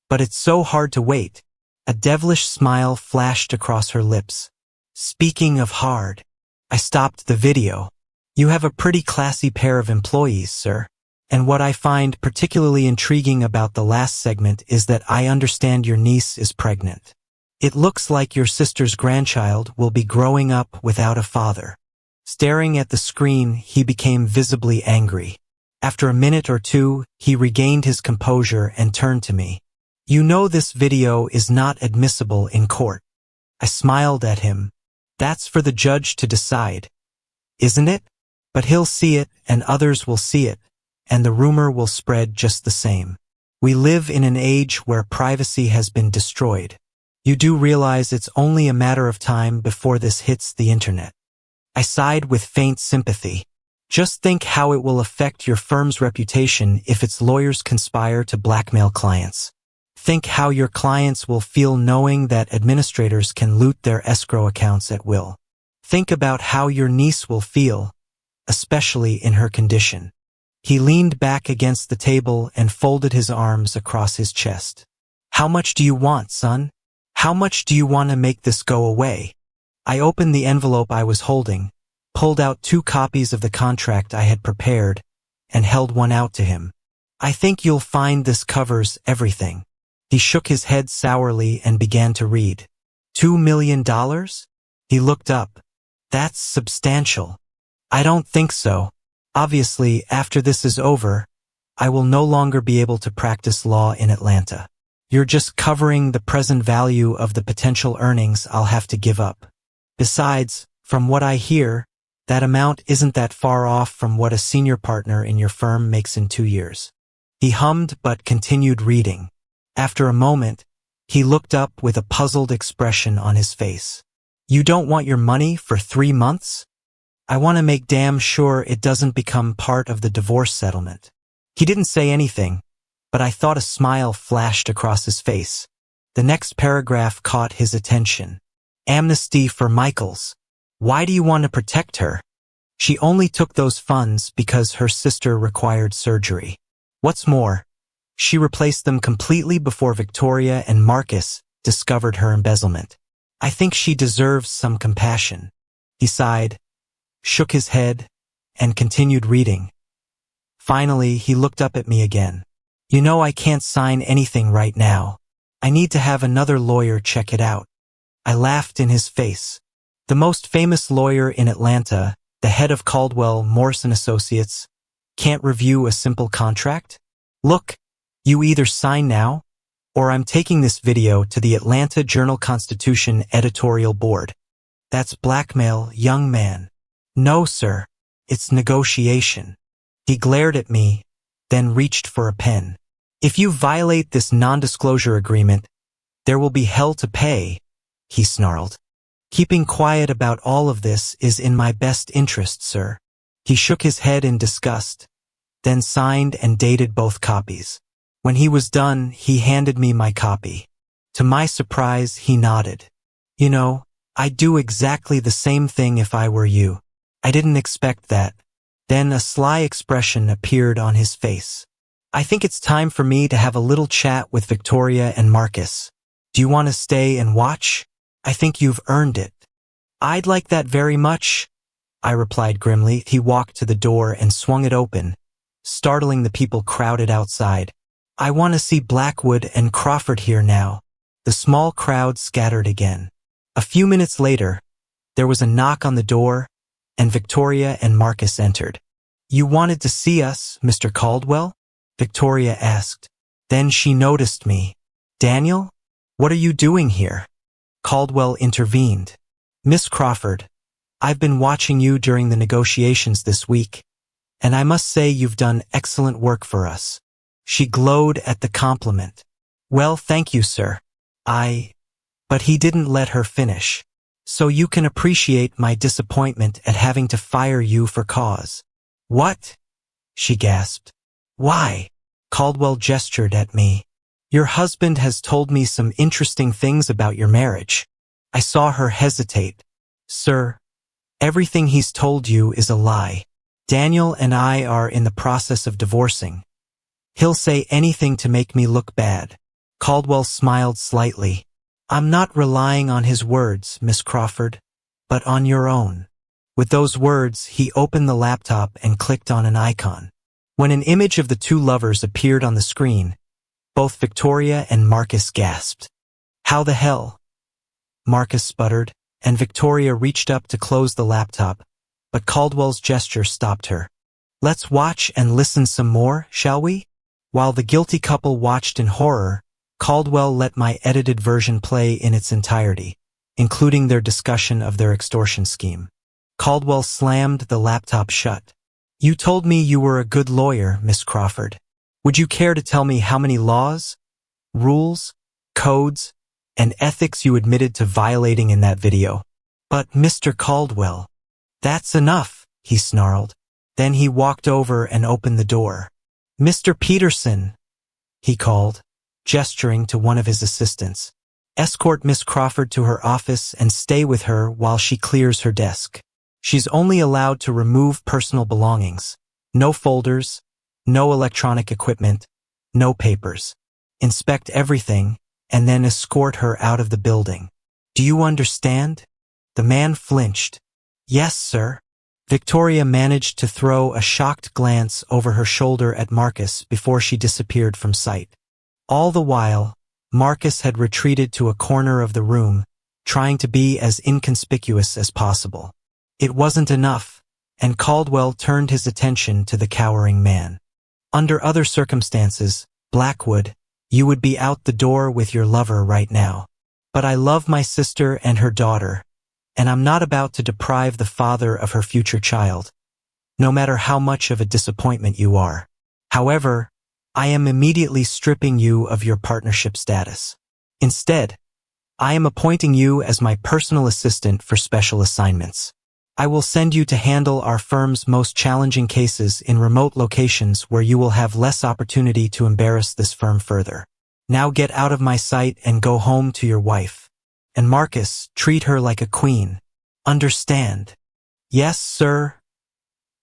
But it's so hard to wait. A devilish smile flashed across her lips. Speaking of hard, I stopped the video. You have a pretty classy pair of employees, sir. And what I find particularly intriguing about the last segment is that I understand your niece is pregnant. It looks like your sister's grandchild will be growing up without a father. Staring at the screen, he became visibly angry. After a minute or 2, he regained his composure and turned to me. You know this video is not admissible in court. I smiled at him. That's for the judge to decide, isn't it? But he'll see it and others will see it, and the rumor will spread just the same. We live in an age where privacy has been destroyed. You do realize it's only a matter of time before this hits the internet. I sighed with faint sympathy. Just think how it will affect your firm's reputation if its lawyers conspire to blackmail clients. Think how your clients will feel knowing that administrators can loot their escrow accounts at will. Think about how your niece will feel, especially in her condition. He leaned back against the table and folded his arms across his chest. How much do you want, son? How much do you want to make this go away? I opened the envelope I was holding, pulled out 2 copies of the contract I had prepared, and held one out to him. I think you'll find this covers everything. He shook his head sourly and began to read. $2 million? He looked up. That's substantial. I don't think so. Obviously, after this is over, I will no longer be able to practice law in Atlanta. You're just covering the present value of the potential earnings I'll have to give up. Besides, from what I hear, that amount isn't that far off from what a senior partner in your firm makes in 2 years. He hummed but continued reading. After a moment, he looked up with a puzzled expression on his face. You don't want your money for 3 months? I want to make damn sure it doesn't become part of the divorce settlement. He didn't say anything, but I thought a smile flashed across his face. The next paragraph caught his attention. Amnesty for Michaels. Why do you want to protect her? She only took those funds because her sister required surgery. What's more, she replaced them completely before Victoria and Marcus discovered her embezzlement. I think she deserves some compassion. He sighed, shook his head, and continued reading. Finally, he looked up at me again. You know I can't sign anything right now. I need to have another lawyer check it out. I laughed in his face. The most famous lawyer in Atlanta, the head of Caldwell, Morrison Associates, can't review a simple contract? Look, you either sign now, or I'm taking this video to the Atlanta Journal-Constitution editorial board. That's blackmail, young man. No, sir. It's negotiation. He glared at me, then reached for a pen. If you violate this non-disclosure agreement, there will be hell to pay, he snarled. Keeping quiet about all of this is in my best interest, sir. He shook his head in disgust, then signed and dated both copies. When he was done, he handed me my copy. To my surprise, he nodded. You know, I'd do exactly the same thing if I were you. I didn't expect that. Then a sly expression appeared on his face. I think it's time for me to have a little chat with Victoria and Marcus. Do you want to stay and watch? I think you've earned it. I'd like that very much, I replied grimly. He walked to the door and swung it open, startling the people crowded outside. I want to see Blackwood and Crawford here now. The small crowd scattered again. A few minutes later, there was a knock on the door, and Victoria and Marcus entered. You wanted to see us, Mr. Caldwell? Victoria asked. Then she noticed me. Daniel? What are you doing here? Caldwell intervened. Miss Crawford, I've been watching you during the negotiations this week, and I must say you've done excellent work for us. She glowed at the compliment. Well, thank you, sir. But he didn't let her finish. So you can appreciate my disappointment at having to fire you for cause. What? She gasped. Why? Caldwell gestured at me. Your husband has told me some interesting things about your marriage. I saw her hesitate. Sir, everything he's told you is a lie. Daniel and I are in the process of divorcing. He'll say anything to make me look bad. Caldwell smiled slightly. I'm not relying on his words, Miss Crawford, but on your own. With those words, he opened the laptop and clicked on an icon. When an image of the two lovers appeared on the screen, both Victoria and Marcus gasped. How the hell? Marcus sputtered, and Victoria reached up to close the laptop, but Caldwell's gesture stopped her. Let's watch and listen some more, shall we? While the guilty couple watched in horror, Caldwell let my edited version play in its entirety, including their discussion of their extortion scheme. Caldwell slammed the laptop shut. You told me you were a good lawyer, Miss Crawford. Would you care to tell me how many laws, rules, codes, and ethics you admitted to violating in that video? But, Mr. Caldwell, that's enough, he snarled. Then he walked over and opened the door. Mr. Peterson, he called, gesturing to one of his assistants. Escort Miss Crawford to her office and stay with her while she clears her desk. She's only allowed to remove personal belongings. No folders, no electronic equipment, no papers. Inspect everything, and then escort her out of the building. Do you understand? The man flinched. Yes, sir. Victoria managed to throw a shocked glance over her shoulder at Marcus before she disappeared from sight. All the while, Marcus had retreated to a corner of the room, trying to be as inconspicuous as possible. It wasn't enough, and Caldwell turned his attention to the cowering man. Under other circumstances, Blackwood, you would be out the door with your lover right now. But I love my sister and her daughter, and I'm not about to deprive the father of her future child, no matter how much of a disappointment you are. However, I am immediately stripping you of your partnership status. Instead, I am appointing you as my personal assistant for special assignments. I will send you to handle our firm's most challenging cases in remote locations where you will have less opportunity to embarrass this firm further. Now get out of my sight and go home to your wife. And Marcus, treat her like a queen. Understand? Yes, sir.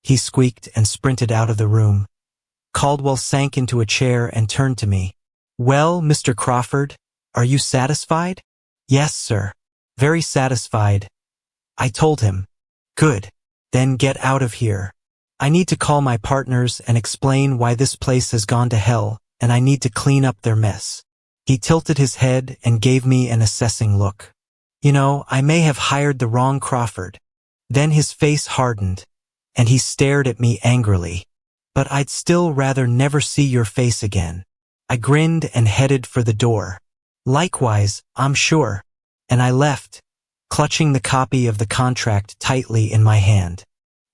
He squeaked and sprinted out of the room. Caldwell sank into a chair and turned to me. Well, Mr. Crawford, are you satisfied? Yes, sir. Very satisfied. I told him. Good. Then get out of here. I need to call my partners and explain why this place has gone to hell, and I need to clean up their mess. He tilted his head and gave me an assessing look. You know, I may have hired the wrong Crawford. Then his face hardened, and he stared at me angrily. But I'd still rather never see your face again. I grinned and headed for the door. Likewise, I'm sure. And I left, clutching the copy of the contract tightly in my hand.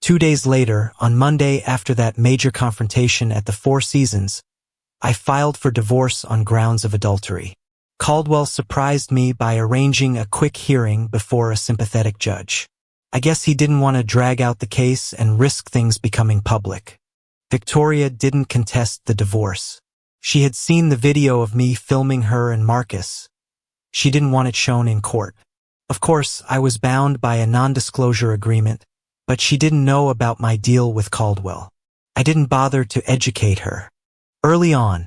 2 days later, on Monday after that major confrontation at the Four Seasons, I filed for divorce on grounds of adultery. Caldwell surprised me by arranging a quick hearing before a sympathetic judge. I guess he didn't want to drag out the case and risk things becoming public. Victoria didn't contest the divorce. She had seen the video of me filming her and Marcus. She didn't want it shown in court. Of course, I was bound by a non-disclosure agreement, but she didn't know about my deal with Caldwell. I didn't bother to educate her. Early on,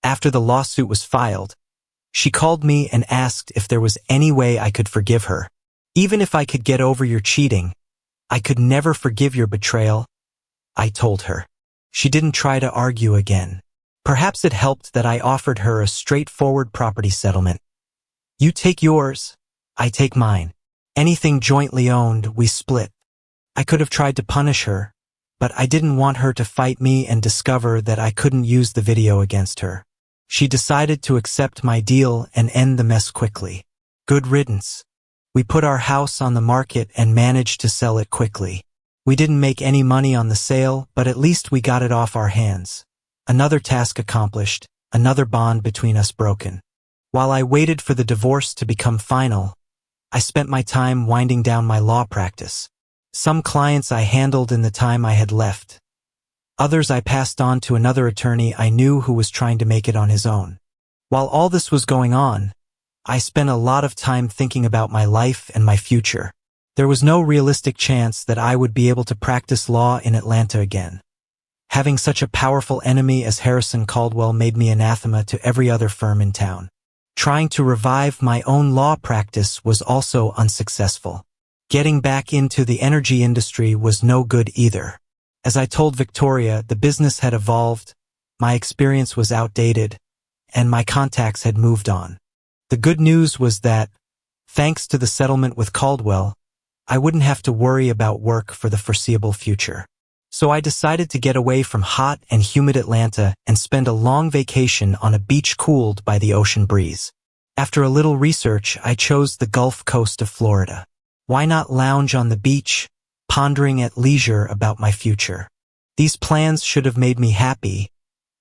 after the lawsuit was filed, she called me and asked if there was any way I could forgive her. Even if I could get over your cheating, I could never forgive your betrayal, I told her. She didn't try to argue again. Perhaps it helped that I offered her a straightforward property settlement. You take yours, I take mine. Anything jointly owned, we split. I could have tried to punish her, but I didn't want her to fight me and discover that I couldn't use the video against her. She decided to accept my deal and end the mess quickly. Good riddance. We put our house on the market and managed to sell it quickly. We didn't make any money on the sale, but at least we got it off our hands. Another task accomplished, another bond between us broken. While I waited for the divorce to become final, I spent my time winding down my law practice. Some clients I handled in the time I had left. Others I passed on to another attorney I knew who was trying to make it on his own. While all this was going on, I spent a lot of time thinking about my life and my future. There was no realistic chance that I would be able to practice law in Atlanta again. Having such a powerful enemy as Harrison Caldwell made me anathema to every other firm in town. Trying to revive my own law practice was also unsuccessful. Getting back into the energy industry was no good either. As I told Victoria, the business had evolved, my experience was outdated, and my contacts had moved on. The good news was that, thanks to the settlement with Caldwell, I wouldn't have to worry about work for the foreseeable future. So I decided to get away from hot and humid Atlanta and spend a long vacation on a beach cooled by the ocean breeze. After a little research, I chose the Gulf Coast of Florida. Why not lounge on the beach, pondering at leisure about my future? These plans should have made me happy,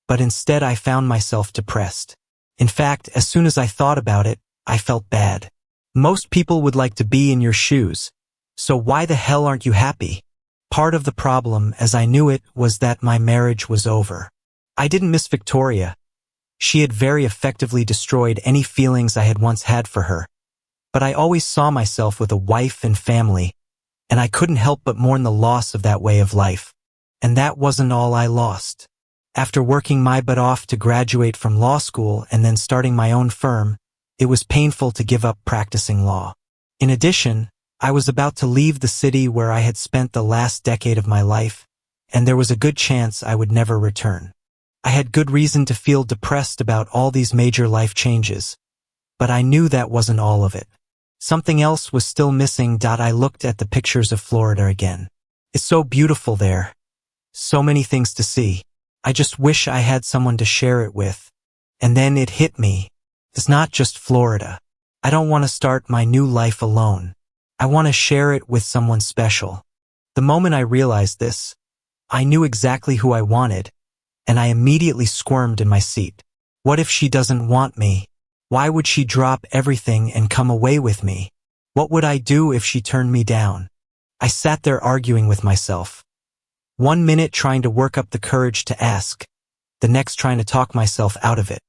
but instead I found myself depressed. In fact, as soon as I thought about it, I felt bad. Most people would like to be in your shoes, so why the hell aren't you happy? Part of the problem, as I knew it, was that my marriage was over. I didn't miss Victoria. She had very effectively destroyed any feelings I had once had for her. But I always saw myself with a wife and family, and I couldn't help but mourn the loss of that way of life. And that wasn't all I lost. After working my butt off to graduate from law school and then starting my own firm, it was painful to give up practicing law. In addition, I was about to leave the city where I had spent the last decade of my life, and there was a good chance I would never return. I had good reason to feel depressed about all these major life changes, but I knew that wasn't all of it. Something else was still missing. I looked at the pictures of Florida again. It's so beautiful there. So many things to see. I just wish I had someone to share it with. And then it hit me. It's not just Florida. I don't want to start my new life alone. I want to share it with someone special. The moment I realized this, I knew exactly who I wanted, and I immediately squirmed in my seat. What if she doesn't want me? Why would she drop everything and come away with me? What would I do if she turned me down? I sat there arguing with myself. 1 minute trying to work up the courage to ask, the next trying to talk myself out of it.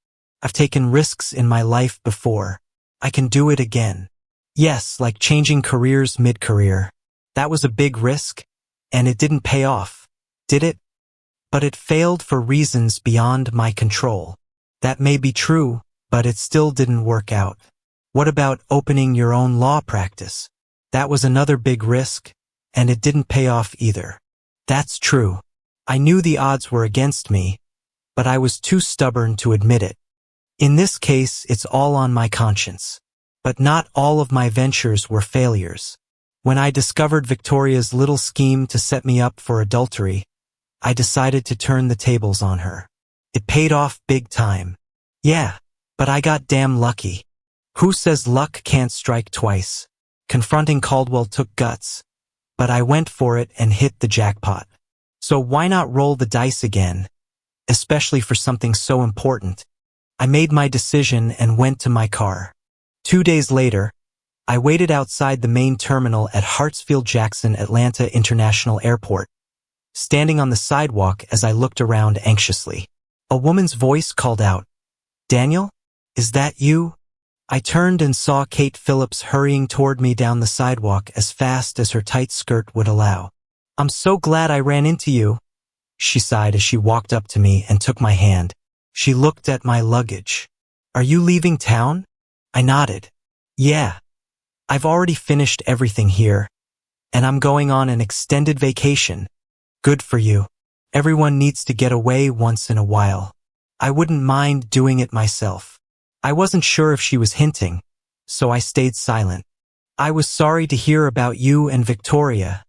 I've taken risks in my life before. I can do it again. Yes, like changing careers mid-career. That was a big risk, and it didn't pay off, did it? But it failed for reasons beyond my control. That may be true, but it still didn't work out. What about opening your own law practice? That was another big risk, and it didn't pay off either. That's true. I knew the odds were against me, but I was too stubborn to admit it. In this case, it's all on my conscience. But not all of my ventures were failures. When I discovered Victoria's little scheme to set me up for adultery, I decided to turn the tables on her. It paid off big time. Yeah, but I got damn lucky. Who says luck can't strike twice? Confronting Caldwell took guts, but I went for it and hit the jackpot. So why not roll the dice again? Especially for something so important. I made my decision and went to my car. 2 days later, I waited outside the main terminal at Hartsfield-Jackson Atlanta International Airport, standing on the sidewalk as I looked around anxiously. A woman's voice called out, "Daniel? Is that you?" I turned and saw Kate Phillips hurrying toward me down the sidewalk as fast as her tight skirt would allow. "I'm so glad I ran into you," she sighed as she walked up to me and took my hand. She looked at my luggage. "Are you leaving town?" I nodded. "Yeah. I've already finished everything here, and I'm going on an extended vacation." "Good for you. Everyone needs to get away once in a while. I wouldn't mind doing it myself." I wasn't sure if she was hinting, so I stayed silent. "I was sorry to hear about you and Victoria,"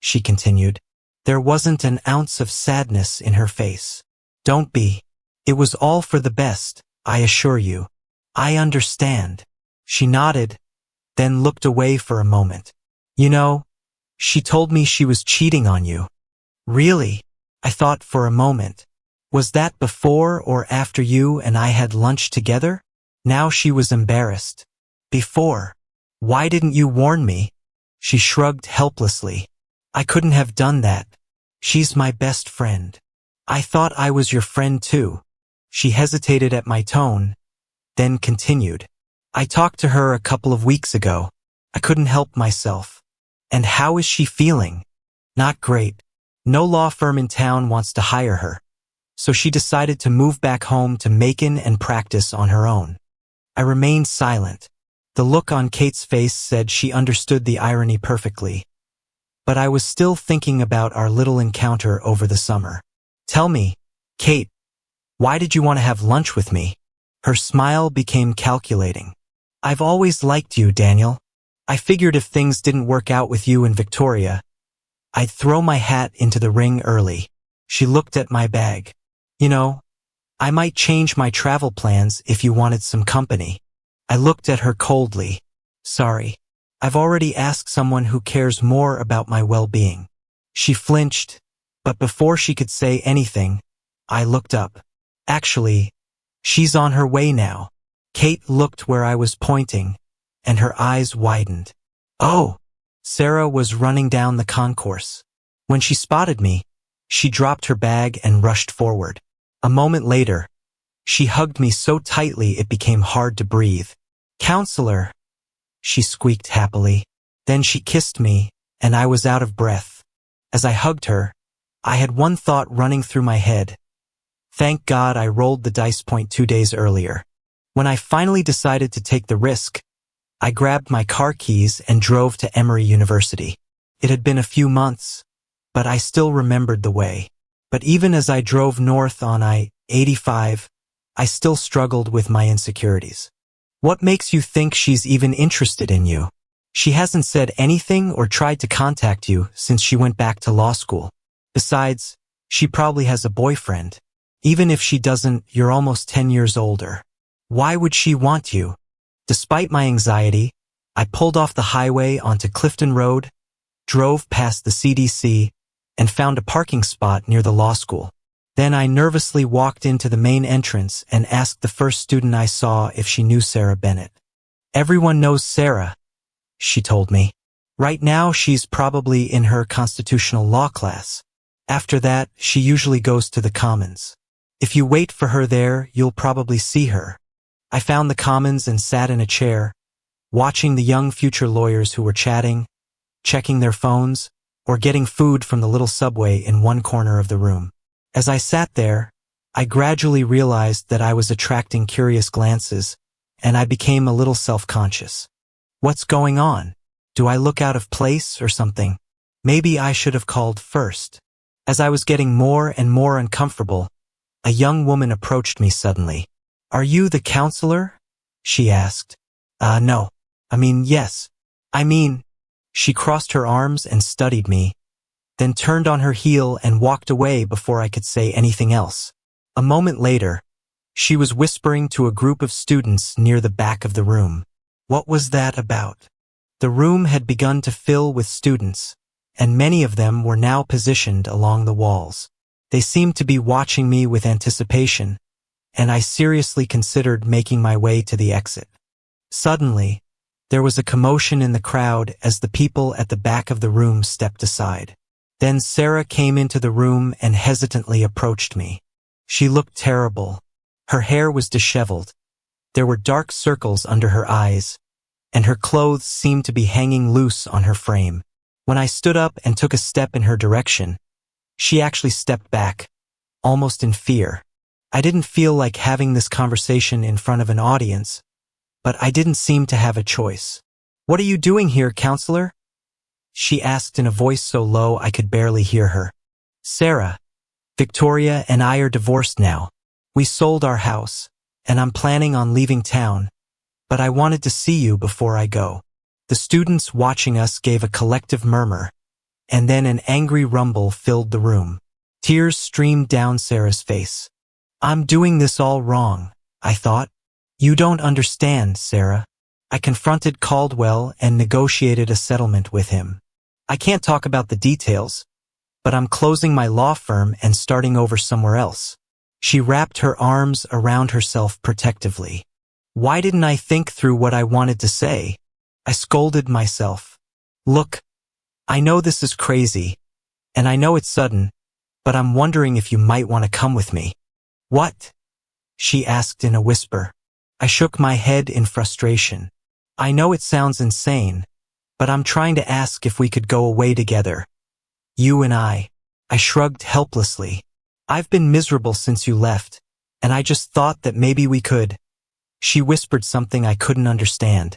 she continued. There wasn't an ounce of sadness in her face. "Don't be. It was all for the best, I assure you." "I understand." She nodded, then looked away for a moment. "You know, she told me she was cheating on you." "Really?" I thought for a moment. Was that before or after you and I had lunch together? Now she was embarrassed. "Before. Why didn't you warn me?" She shrugged helplessly. "I couldn't have done that. She's my best friend." "I thought I was your friend too." She hesitated at my tone, then continued. "I talked to her a couple of weeks ago. I couldn't help myself." "And how is she feeling?" "Not great. No law firm in town wants to hire her, so she decided to move back home to Macon and practice on her own." I remained silent. The look on Kate's face said she understood the irony perfectly, but I was still thinking about our little encounter over the summer. "Tell me, Kate, why did you want to have lunch with me?" Her smile became calculating. "I've always liked you, Daniel. I figured if things didn't work out with you and Victoria, I'd throw my hat into the ring early." She looked at my bag. "You know, I might change my travel plans if you wanted some company." I looked at her coldly. "Sorry. I've already asked someone who cares more about my well-being." She flinched, but before she could say anything, I looked up. "Actually, she's on her way now." Kate looked where I was pointing, and her eyes widened. "Oh!" Sarah was running down the concourse. When she spotted me, she dropped her bag and rushed forward. A moment later, she hugged me so tightly it became hard to breathe. "Counselor," she squeaked happily. Then she kissed me, and I was out of breath. As I hugged her, I had one thought running through my head. Thank God I rolled the dice point 2 days earlier. When I finally decided to take the risk, I grabbed my car keys and drove to Emory University. It had been a few months, but I still remembered the way. But even as I drove north on I-85, I still struggled with my insecurities. "What makes you think she's even interested in you? She hasn't said anything or tried to contact you since she went back to law school. Besides, she probably has a boyfriend. Even if she doesn't, you're almost 10 years older. Why would she want you?" Despite my anxiety, I pulled off the highway onto Clifton Road, drove past the CDC, and found a parking spot near the law school. Then I nervously walked into the main entrance and asked the first student I saw if she knew Sarah Bennett. "Everyone knows Sarah," she told me. "Right now she's probably in her constitutional law class. After that, she usually goes to the Commons. If you wait for her there, you'll probably see her." I found the Commons and sat in a chair, watching the young future lawyers who were chatting, checking their phones, or getting food from the little subway in one corner of the room. As I sat there, I gradually realized that I was attracting curious glances, and I became a little self-conscious. What's going on? Do I look out of place or something? Maybe I should have called first. As I was getting more and more uncomfortable, a young woman approached me suddenly. "Are you the counselor?" she asked. No. Yes. She crossed her arms and studied me, then turned on her heel and walked away before I could say anything else. A moment later, she was whispering to a group of students near the back of the room. What was that about? The room had begun to fill with students, and many of them were now positioned along the walls. They seemed to be watching me with anticipation, and I seriously considered making my way to the exit. Suddenly, There was a commotion in the crowd as the people at the back of the room stepped aside. Then Sarah came into the room and hesitantly approached me. She looked terrible. Her hair was disheveled. There were dark circles under her eyes, and her clothes seemed to be hanging loose on her frame. When I stood up and took a step in her direction, she actually stepped back, almost in fear. I didn't feel like having this conversation in front of an audience, but I didn't seem to have a choice. "What are you doing here, counselor?" she asked in a voice so low I could barely hear her. "Sarah, Victoria and I are divorced now. We sold our house, and I'm planning on leaving town, but I wanted to see you before I go." The students watching us gave a collective murmur, and then an angry rumble filled the room. Tears streamed down Sarah's face. "I'm doing this all wrong," I thought. "You don't understand, Sarah." I confronted Caldwell and negotiated a settlement with him. "I can't talk about the details, but I'm closing my law firm and starting over somewhere else." She wrapped her arms around herself protectively. Why didn't I think through what I wanted to say? I scolded myself. "Look, I know this is crazy, and I know it's sudden, but I'm wondering if you might want to come with me." "What?" she asked in a whisper. I shook my head in frustration. "I know it sounds insane, but I'm trying to ask if we could go away together. You and I." I shrugged helplessly. "I've been miserable since you left, and I just thought that maybe we could." She whispered something I couldn't understand.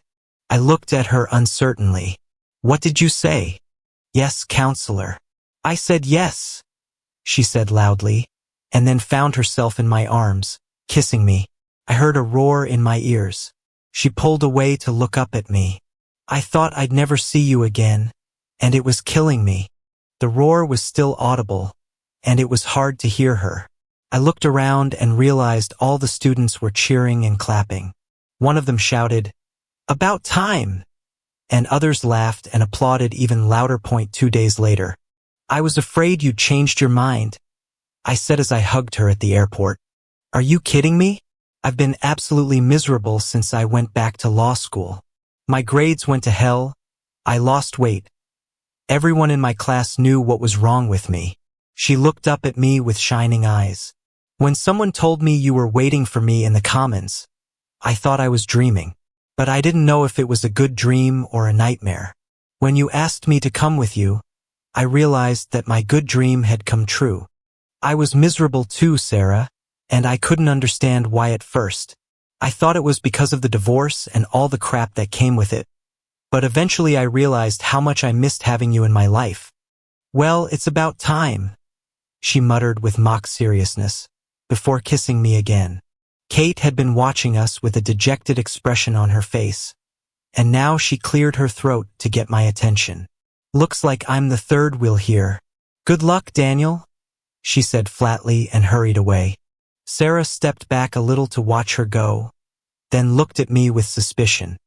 I looked at her uncertainly. "What did you say?" "Yes, counselor." "I said yes," she said loudly, and then found herself in my arms, kissing me. I heard a roar in my ears. She pulled away to look up at me. "I thought I'd never see you again, and it was killing me." The roar was still audible, and it was hard to hear her. I looked around and realized all the students were cheering and clapping. One of them shouted, "About time!" and others laughed and applauded even louder. 2 days later. "I was afraid you'd changed your mind," I said as I hugged her at the airport. "Are you kidding me? I've been absolutely miserable since I went back to law school. My grades went to hell. I lost weight. Everyone in my class knew what was wrong with me." She looked up at me with shining eyes. "When someone told me you were waiting for me in the Commons, I thought I was dreaming. But I didn't know if it was a good dream or a nightmare. When you asked me to come with you, I realized that my good dream had come true. I was miserable too, Sarah, and I couldn't understand why at first. I thought it was because of the divorce and all the crap that came with it. But eventually I realized how much I missed having you in my life." "Well, it's about time," she muttered with mock seriousness, before kissing me again. Kate had been watching us with a dejected expression on her face, and now she cleared her throat to get my attention. "Looks like I'm the third wheel here. Good luck, Daniel," she said flatly and hurried away. Sarah stepped back a little to watch her go, then looked at me with suspicion.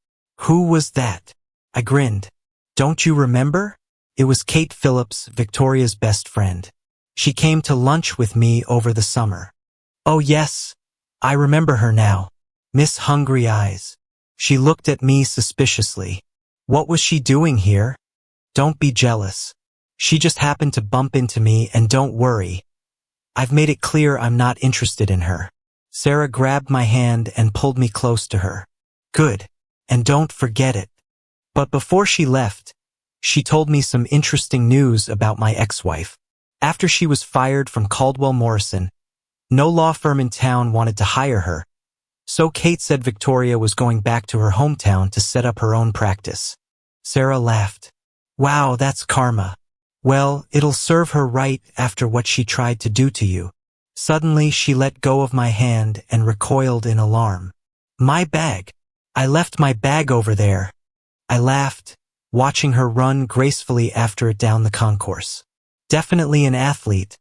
"Who was that?" I grinned. "Don't you remember? It was Kate Phillips, Victoria's best friend. She came to lunch with me over the summer." "Oh yes, I remember her now. Miss Hungry Eyes." She looked at me suspiciously. "What was she doing here?" "Don't be jealous. She just happened to bump into me, and don't worry. I've made it clear I'm not interested in her." Sarah grabbed my hand and pulled me close to her. "Good. And don't forget it." But before she left, she told me some interesting news about my ex-wife. After she was fired from Caldwell Morrison, no law firm in town wanted to hire her, so Kate said Victoria was going back to her hometown to set up her own practice. Sarah laughed. "Wow, that's karma. Well, it'll serve her right after what she tried to do to you." Suddenly, she let go of my hand and recoiled in alarm. "My bag. I left my bag over there." I laughed, watching her run gracefully after it down the concourse. Definitely an athlete,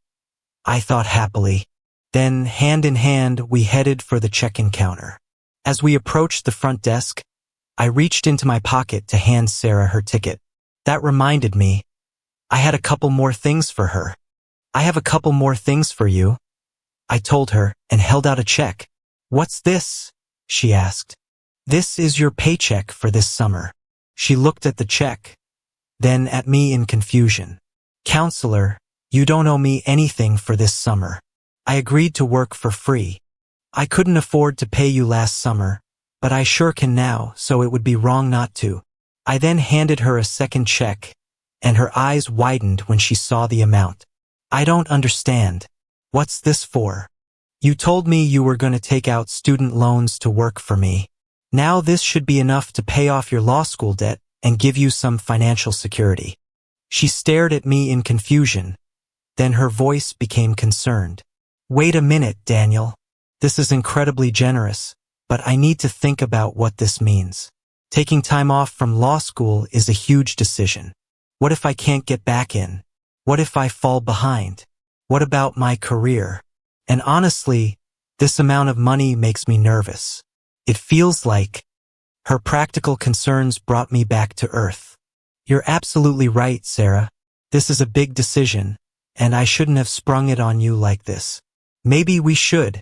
I thought happily. Then, hand in hand, we headed for the check-in counter. As we approached the front desk, I reached into my pocket to hand Sarah her ticket. That reminded me, I had a couple more things for her. "I have a couple more things for you," I told her and held out a check. "What's this?" she asked. "This is your paycheck for this summer." She looked at the check, then at me in confusion. Counselor, you don't owe me anything for this summer. I agreed to work for free. I couldn't afford to pay you last summer, but I sure can now, so it would be wrong not to. I then handed her a second check, and her eyes widened when she saw the amount. I don't understand. What's this for? You told me you were going to take out student loans to work for me. Now this should be enough to pay off your law school debt and give you some financial security. She stared at me in confusion. Then her voice became concerned. Wait a minute, Daniel. This is incredibly generous, but I need to think about what this means. Taking time off from law school is a huge decision. What if I can't get back in? What if I fall behind? What about my career? And honestly, this amount of money makes me nervous. It feels like her practical concerns brought me back to earth. You're absolutely right, Sarah. This is a big decision, and I shouldn't have sprung it on you like this. Maybe we should.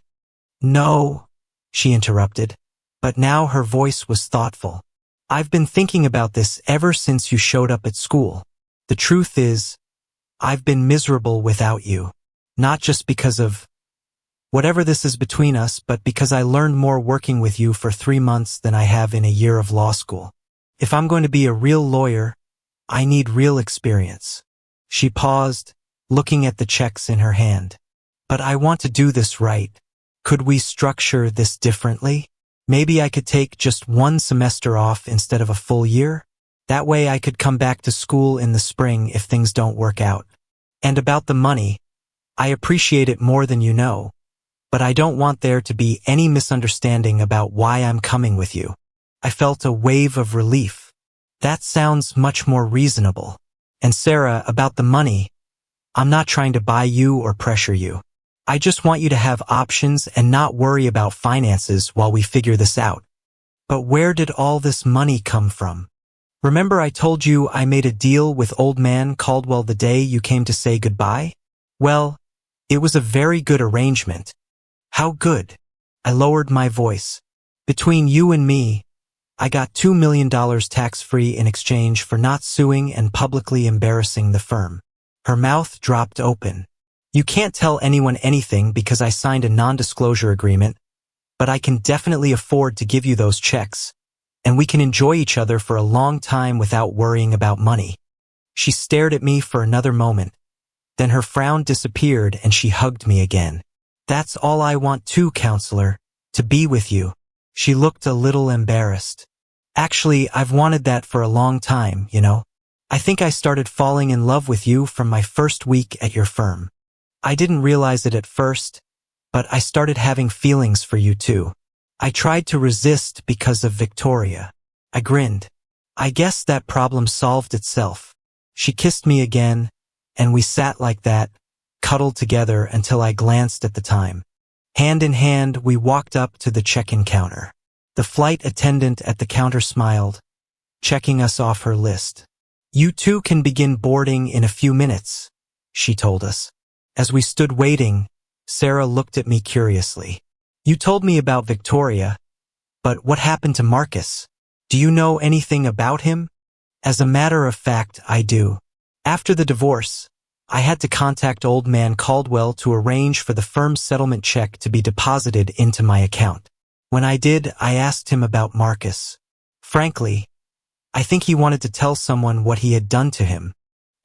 No, she interrupted, but now her voice was thoughtful. I've been thinking about this ever since you showed up at school. The truth is, I've been miserable without you. Not just because of whatever this is between us, but because I learned more working with you for 3 months than I have in a year of law school. If I'm going to be a real lawyer, I need real experience. She paused, looking at the checks in her hand. But I want to do this right. Could we structure this differently? Maybe I could take just 1 semester off instead of a full year? That way I could come back to school in the spring if things don't work out. And about the money, I appreciate it more than you know, but I don't want there to be any misunderstanding about why I'm coming with you. I felt a wave of relief. That sounds much more reasonable. And Sarah, about the money, I'm not trying to buy you or pressure you. I just want you to have options and not worry about finances while we figure this out. But where did all this money come from? Remember I told you I made a deal with old man Caldwell the day you came to say goodbye? Well, it was a very good arrangement. How good? I lowered my voice. Between you and me, I got $2 million tax-free in exchange for not suing and publicly embarrassing the firm. Her mouth dropped open. You can't tell anyone anything because I signed a non-disclosure agreement, but I can definitely afford to give you those checks, and we can enjoy each other for a long time without worrying about money. She stared at me for another moment. Then her frown disappeared and she hugged me again. That's all I want too, counselor, to be with you. She looked a little embarrassed. Actually, I've wanted that for a long time, you know. I think I started falling in love with you from my first week at your firm. I didn't realize it at first, but I started having feelings for you too. I tried to resist because of Victoria. I grinned. I guess that problem solved itself. She kissed me again, and we sat like that, cuddled together until I glanced at the time. Hand in hand, we walked up to the check-in counter. The flight attendant at the counter smiled, checking us off her list. You two can begin boarding in a few minutes, she told us. As we stood waiting, Sarah looked at me curiously. You told me about Victoria, but what happened to Marcus? Do you know anything about him? As a matter of fact, I do. After the divorce, I had to contact old man Caldwell to arrange for the firm's settlement check to be deposited into my account. When I did, I asked him about Marcus. Frankly, I think he wanted to tell someone what he had done to him.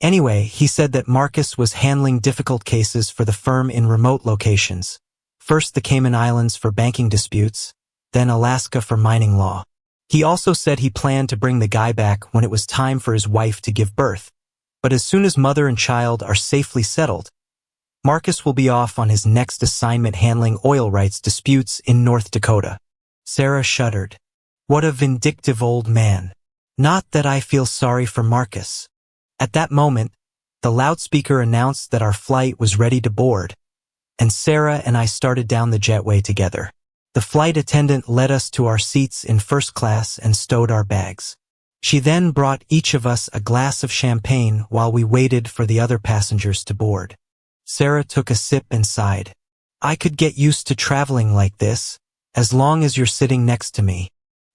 Anyway, he said that Marcus was handling difficult cases for the firm in remote locations. First the Cayman Islands for banking disputes, then Alaska for mining law. He also said he planned to bring the guy back when it was time for his wife to give birth. But as soon as mother and child are safely settled, Marcus will be off on his next assignment handling oil rights disputes in North Dakota. Sarah shuddered. What a vindictive old man. Not that I feel sorry for Marcus. At that moment, the loudspeaker announced that our flight was ready to board, and Sarah and I started down the jetway together. The flight attendant led us to our seats in first class and stowed our bags. She then brought each of us a glass of champagne while we waited for the other passengers to board. Sarah took a sip and sighed. I could get used to traveling like this, as long as you're sitting next to me.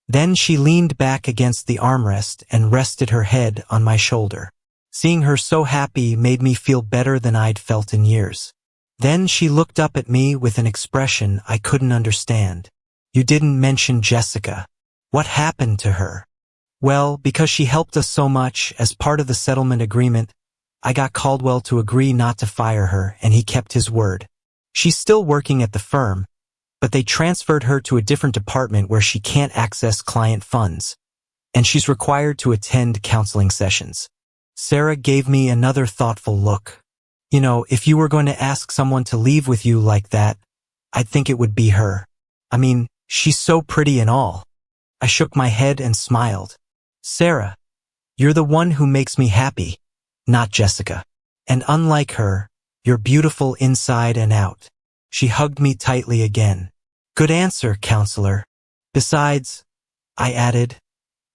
Then she leaned back against the armrest and rested her head on my shoulder. Seeing her so happy made me feel better than I'd felt in years. Then she looked up at me with an expression I couldn't understand. "You didn't mention Jessica. What happened to her?" "Well, because she helped us so much, as part of the settlement agreement, I got Caldwell to agree not to fire her, and he kept his word. She's still working at the firm, but they transferred her to a different department where she can't access client funds, and she's required to attend counseling sessions." Sarah gave me another thoughtful look. "You know, if you were going to ask someone to leave with you like that, I'd think it would be her. I mean, she's so pretty and all." I shook my head and smiled. "Sarah, you're the one who makes me happy, not Jessica. And unlike her, you're beautiful inside and out." She hugged me tightly again. "Good answer, counselor. Besides," I added,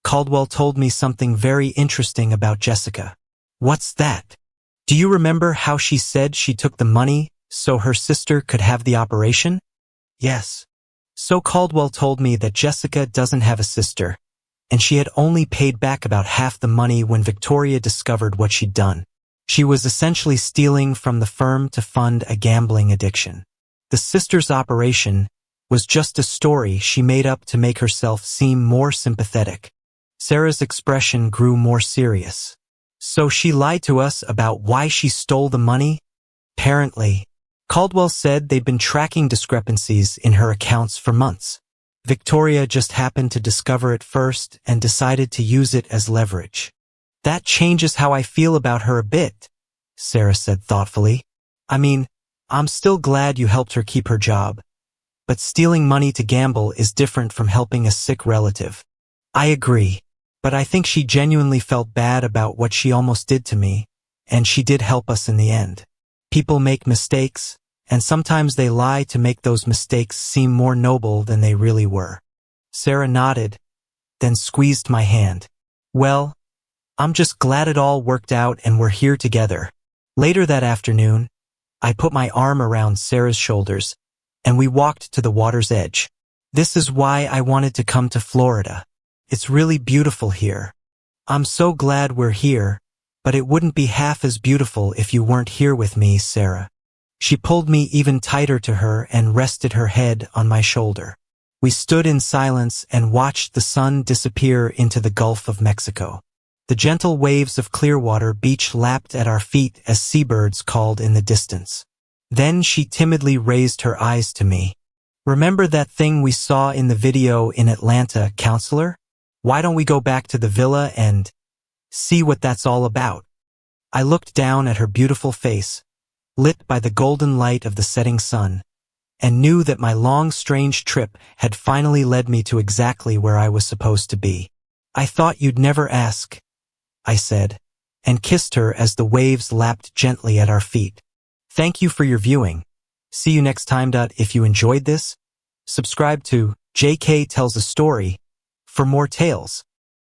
"Caldwell told me something very interesting about Jessica." "What's that?" "Do you remember how she said she took the money so her sister could have the operation?" "Yes." "So Caldwell told me that Jessica doesn't have a sister, and she had only paid back about half the money when Victoria discovered what she'd done. She was essentially stealing from the firm to fund a gambling addiction. The sister's operation was just a story she made up to make herself seem more sympathetic." Sarah's expression grew more serious. "So she lied to us about why she stole the money?" "Apparently. Caldwell said they'd been tracking discrepancies in her accounts for months. Victoria just happened to discover it first and decided to use it as leverage." "That changes how I feel about her a bit," Sarah said thoughtfully. "I mean, I'm still glad you helped her keep her job, but stealing money to gamble is different from helping a sick relative." "I agree, but I think she genuinely felt bad about what she almost did to me, and she did help us in the end. People make mistakes, and sometimes they lie to make those mistakes seem more noble than they really were." Sarah nodded, then squeezed my hand. "Well, I'm just glad it all worked out and we're here together." Later that afternoon, I put my arm around Sarah's shoulders, and we walked to the water's edge. "This is why I wanted to come to Florida. It's really beautiful here. I'm so glad we're here, but it wouldn't be half as beautiful if you weren't here with me, Sarah." She pulled me even tighter to her and rested her head on my shoulder. We stood in silence and watched the sun disappear into the Gulf of Mexico. The gentle waves of Clearwater Beach lapped at our feet as seabirds called in the distance. Then she timidly raised her eyes to me. "Remember that thing we saw in the video in Atlanta, counselor? Why don't we go back to the villa and see what that's all about?" I looked down at her beautiful face, lit by the golden light of the setting sun, and knew that my long, strange trip had finally led me to exactly where I was supposed to be. "I thought you'd never ask," I said, and kissed her as the waves lapped gently at our feet. Thank you for your viewing. See you next time. If you enjoyed this, subscribe to JK Tells a Story for more tales.